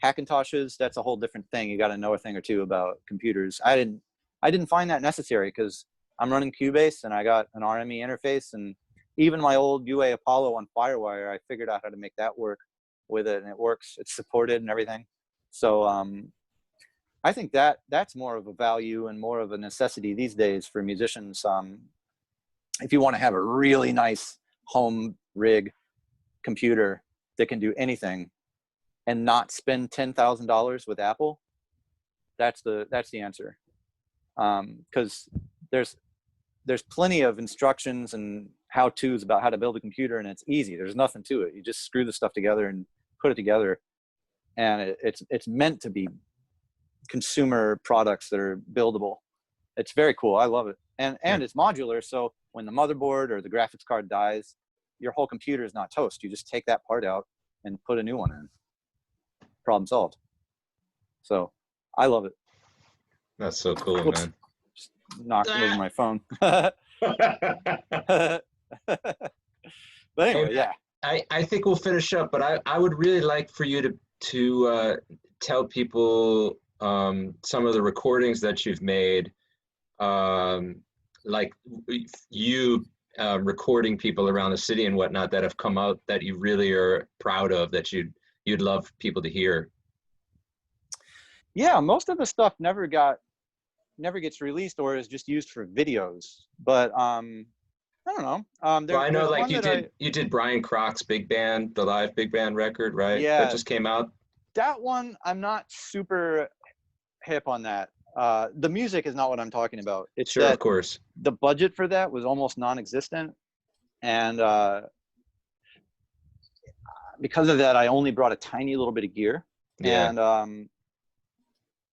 Hackintoshes. That's a whole different thing. You got to know a thing or two about computers. I didn't find that necessary because I'm running Cubase and I got an RME interface, and even my old UA Apollo on Firewire, I figured out how to make that work with it, and it works. It's supported and everything. So I think that's more of a value and more of a necessity these days for musicians. If you want to have a really nice home rig computer that can do anything and not spend $10,000 with Apple, that's the answer. Because there's plenty of instructions and how-tos about how to build a computer, and it's easy. There's nothing to it. You just screw the stuff together and put it together, and it's meant to be consumer products that are buildable. It's very cool. I love it. And it's modular, so when the motherboard or the graphics card dies, your whole computer is not toast. You just take that part out and put a new one in. Problem solved. So I love it. That's so cool, Whoops. man. Just knocked over my phone. But anyway, yeah. I think we'll finish up, but I would really like for you to tell people some of the recordings that you've made, like you recording people around the city and whatnot that have come out that you really are proud of, that you'd love people to hear. Yeah, most of the stuff never gets released or is just used for videos. But I don't know. Well, I know, like you did Brian Croc's big band, the live big band record, right? Yeah, that just came out. That one, I'm not super hip on that. The music is not what I'm talking about. It's sure, of course. The budget for that was almost non-existent, and because of that, I only brought a tiny little bit of gear. Yeah.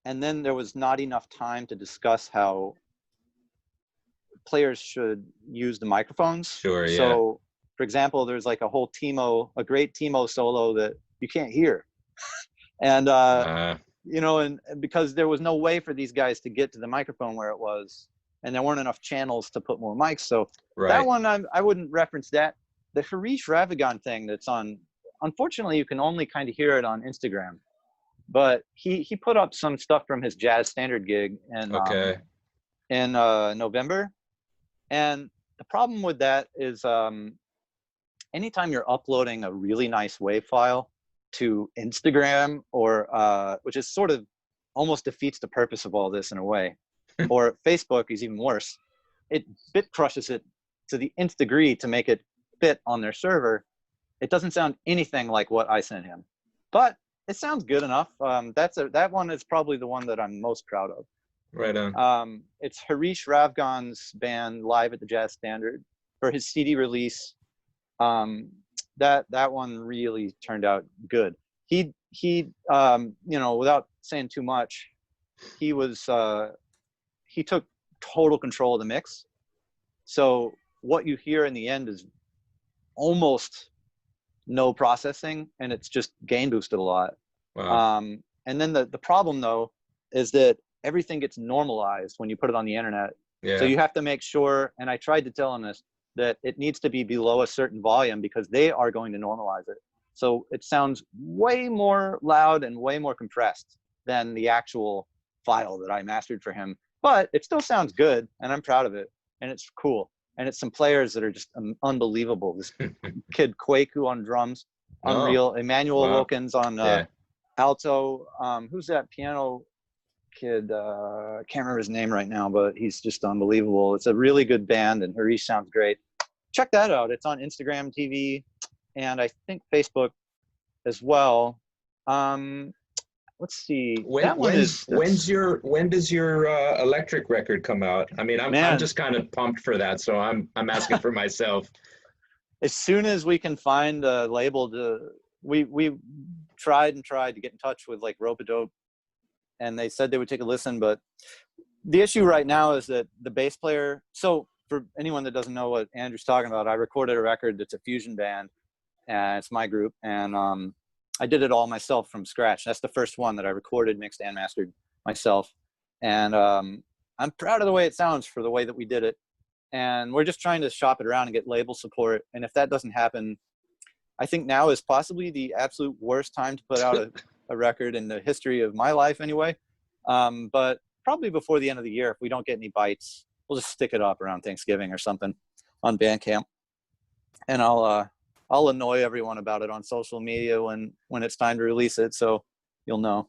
And then there was not enough time to discuss how players should use the microphones. Sure, yeah. So, for example, there's like a whole a great Timo solo that you can't hear. And, and because there was no way for these guys to get to the microphone where it was, and there weren't enough channels to put more mics. So Right. that one, I wouldn't reference that. The Harish Ravigan thing that's on, unfortunately, you can only kind of hear it on Instagram. But he put up some stuff from his jazz standard gig in November. And the problem with that is anytime you're uploading a really nice WAV file to Instagram, or which is sort of almost defeats the purpose of all this in a way, or Facebook is even worse, it bit crushes it to the nth degree to make it fit on their server. It doesn't sound anything like what I sent him, but it sounds good enough. That one is probably the one that I'm most proud of. Right on. It's Harish Ravgan's band live at the Jazz Standard for his CD release. That one really turned out good. He without saying too much, he took total control of the mix. So what you hear in the end is almost no processing, and it's just gain boosted a lot. Wow. And then the problem though is that everything gets normalized when you put it on the internet. Yeah. So you have to make sure, and I tried to tell him this, that it needs to be below a certain volume because they are going to normalize it. So it sounds way more loud and way more compressed than the actual file that I mastered for him. But it still sounds good, and I'm proud of it, and it's cool. And it's some players that are just unbelievable. This kid Kwaku on drums, unreal. Emmanuel wow. Wilkins on alto. Who's that piano kid? I can't remember his name right now, but he's just unbelievable. It's a really good band, and Harish sounds great. Check that out. It's on Instagram TV, and I think Facebook as well. Let's see. When does your electric record come out? I mean, I'm just kind of pumped for that, so I'm asking for myself. As soon as we can find a label we tried to get in touch with like Rope-A-Dope, and they said they would take a listen, but the issue right now is that the bass player. So for anyone that doesn't know what Andrew's talking about, I recorded a record that's a fusion band, and it's my group, and I did it all myself from scratch. That's the first one that I recorded, mixed, and mastered myself. And I'm proud of the way it sounds for the way that we did it. And we're just trying to shop it around and get label support. And if that doesn't happen, I think now is possibly the absolute worst time to put out a record in the history of my life anyway. But probably before the end of the year, if we don't get any bites, we'll just stick it up around Thanksgiving or something on Bandcamp. And I'll annoy everyone about it on social media when it's time to release it, so you'll know.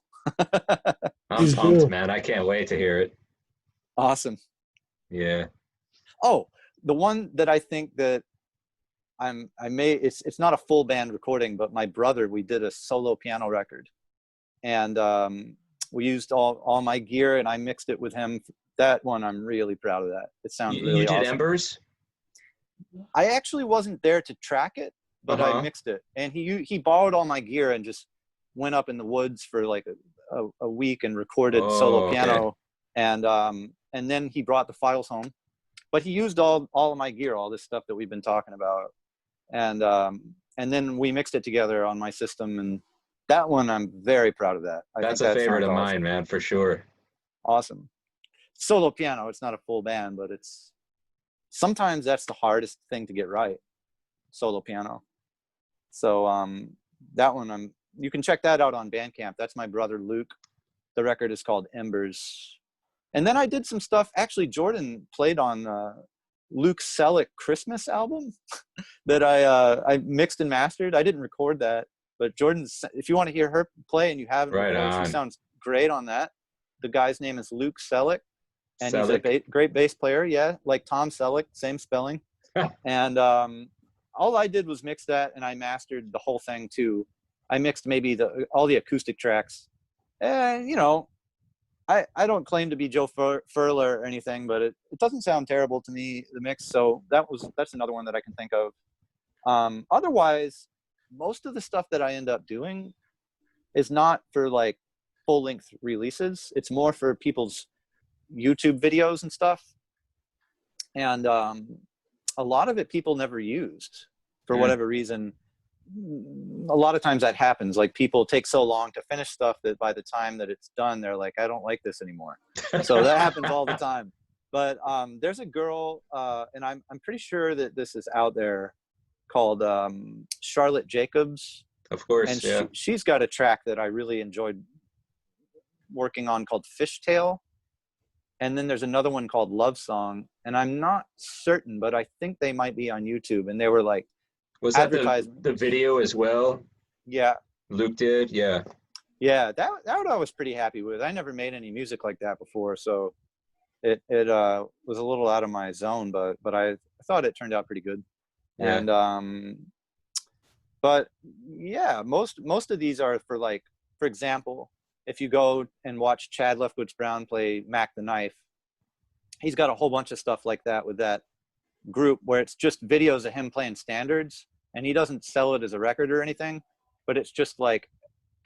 I'm pumped, man. I can't wait to hear it. Awesome. Yeah. Oh, the one that I think that it's not a full band recording, but my brother, we did a solo piano record, and we used all my gear, and I mixed it with him. That one, I'm really proud of that. It sounds really awesome. You did Embers? I actually wasn't there to track it, but I mixed it, and he borrowed all my gear and just went up in the woods for like a week and recorded solo piano, and then he brought the files home. But he used all of my gear, all this stuff that we've been talking about, and then we mixed it together on my system, and that one I'm very proud of that. That's a favorite of mine, man, for sure. Awesome. Solo piano. It's not a full band, but sometimes that's the hardest thing to get right. Solo piano. So that one you can check that out on Bandcamp. That's my brother Luke. The record is called Embers. And then I did some stuff. Actually, Jordan played on Luke Selleck Christmas album that I mixed and mastered. I didn't record that, but Jordan, if you want to hear her play and you haven't, she sounds great on that. The guy's name is Luke Selleck, and he's a great bass player. Yeah, like Tom Selleck, same spelling. And all I did was mix that, and I mastered the whole thing too. I mixed maybe all the acoustic tracks. And, I don't claim to be Joe Furler or anything, but it doesn't sound terrible to me, the mix. So that's another one that I can think of. Otherwise, most of the stuff that I end up doing is not for like full-length releases. It's more for people's YouTube videos and stuff. And a lot of it people never used for whatever reason. A lot of times that happens. Like people take so long to finish stuff that by the time that it's done, they're like, I don't like this anymore. So that happens all the time. But there's a girl, and I'm pretty sure that this is out there, called Charlotte Jacobs. Of course, And yeah. she's got a track that I really enjoyed working on called Fishtail. And then there's another one called Love Song. And I'm not certain, but I think they might be on YouTube. And they were like, was that the video as well? Yeah. Luke did, yeah. Yeah, that I was pretty happy with. I never made any music like that before, so it was a little out of my zone, but I thought it turned out pretty good. Yeah. And but yeah, most of these are for, like, for example, if you go and watch Chad Lefkowitz Brown play Mac the Knife, he's got a whole bunch of stuff like that with that group where it's just videos of him playing standards, and he doesn't sell it as a record or anything, but it's just like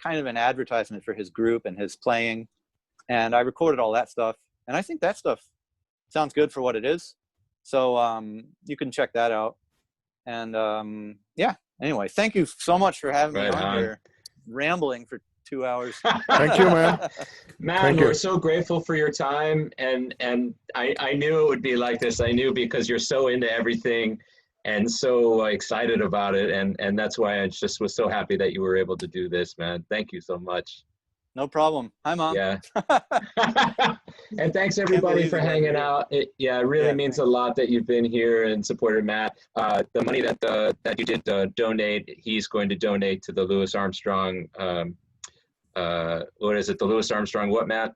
kind of an advertisement for his group and his playing. And I recorded all that stuff, and I think that stuff sounds good for what it is. So you can check that out. And yeah, anyway, thank you so much for having me on here, rambling for 2 hours. Thank you, man. Man, we're so grateful for your time, and I knew it would be like this. I knew, because you're so into everything and so excited about it, and that's why I just was so happy that you were able to do this, man. Thank you so much. No problem. Hi, Mom. Yeah. And thanks everybody for hanging out. It really means a lot that you've been here and supported Matt. The money that you did donate, he's going to donate to the Louis Armstrong. What is it? The Louis Armstrong what, Matt?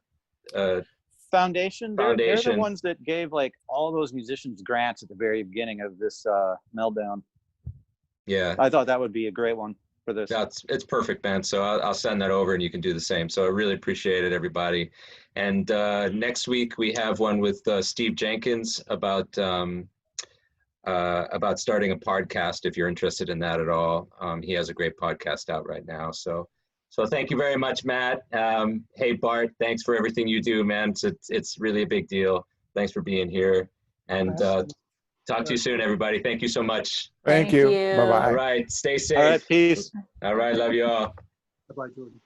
Foundation. They're the ones that gave, like, all those musicians grants at the very beginning of this meltdown. Yeah. I thought that would be a great one for this. Yeah, it's perfect, man. So I'll send that over, and you can do the same. So I really appreciate it, everybody. And next week we have one with Steve Jenkins about starting a podcast. If you're interested in that at all, he has a great podcast out right now. So thank you very much, Matt. Hey, Bart, thanks for everything you do, man. It's really a big deal. Thanks for being here. And talk to you soon, everybody. Thank you so much. Thank you. Bye-bye. All right. Stay safe. All right. Peace. All right. Love you all. Bye-bye, Jordan.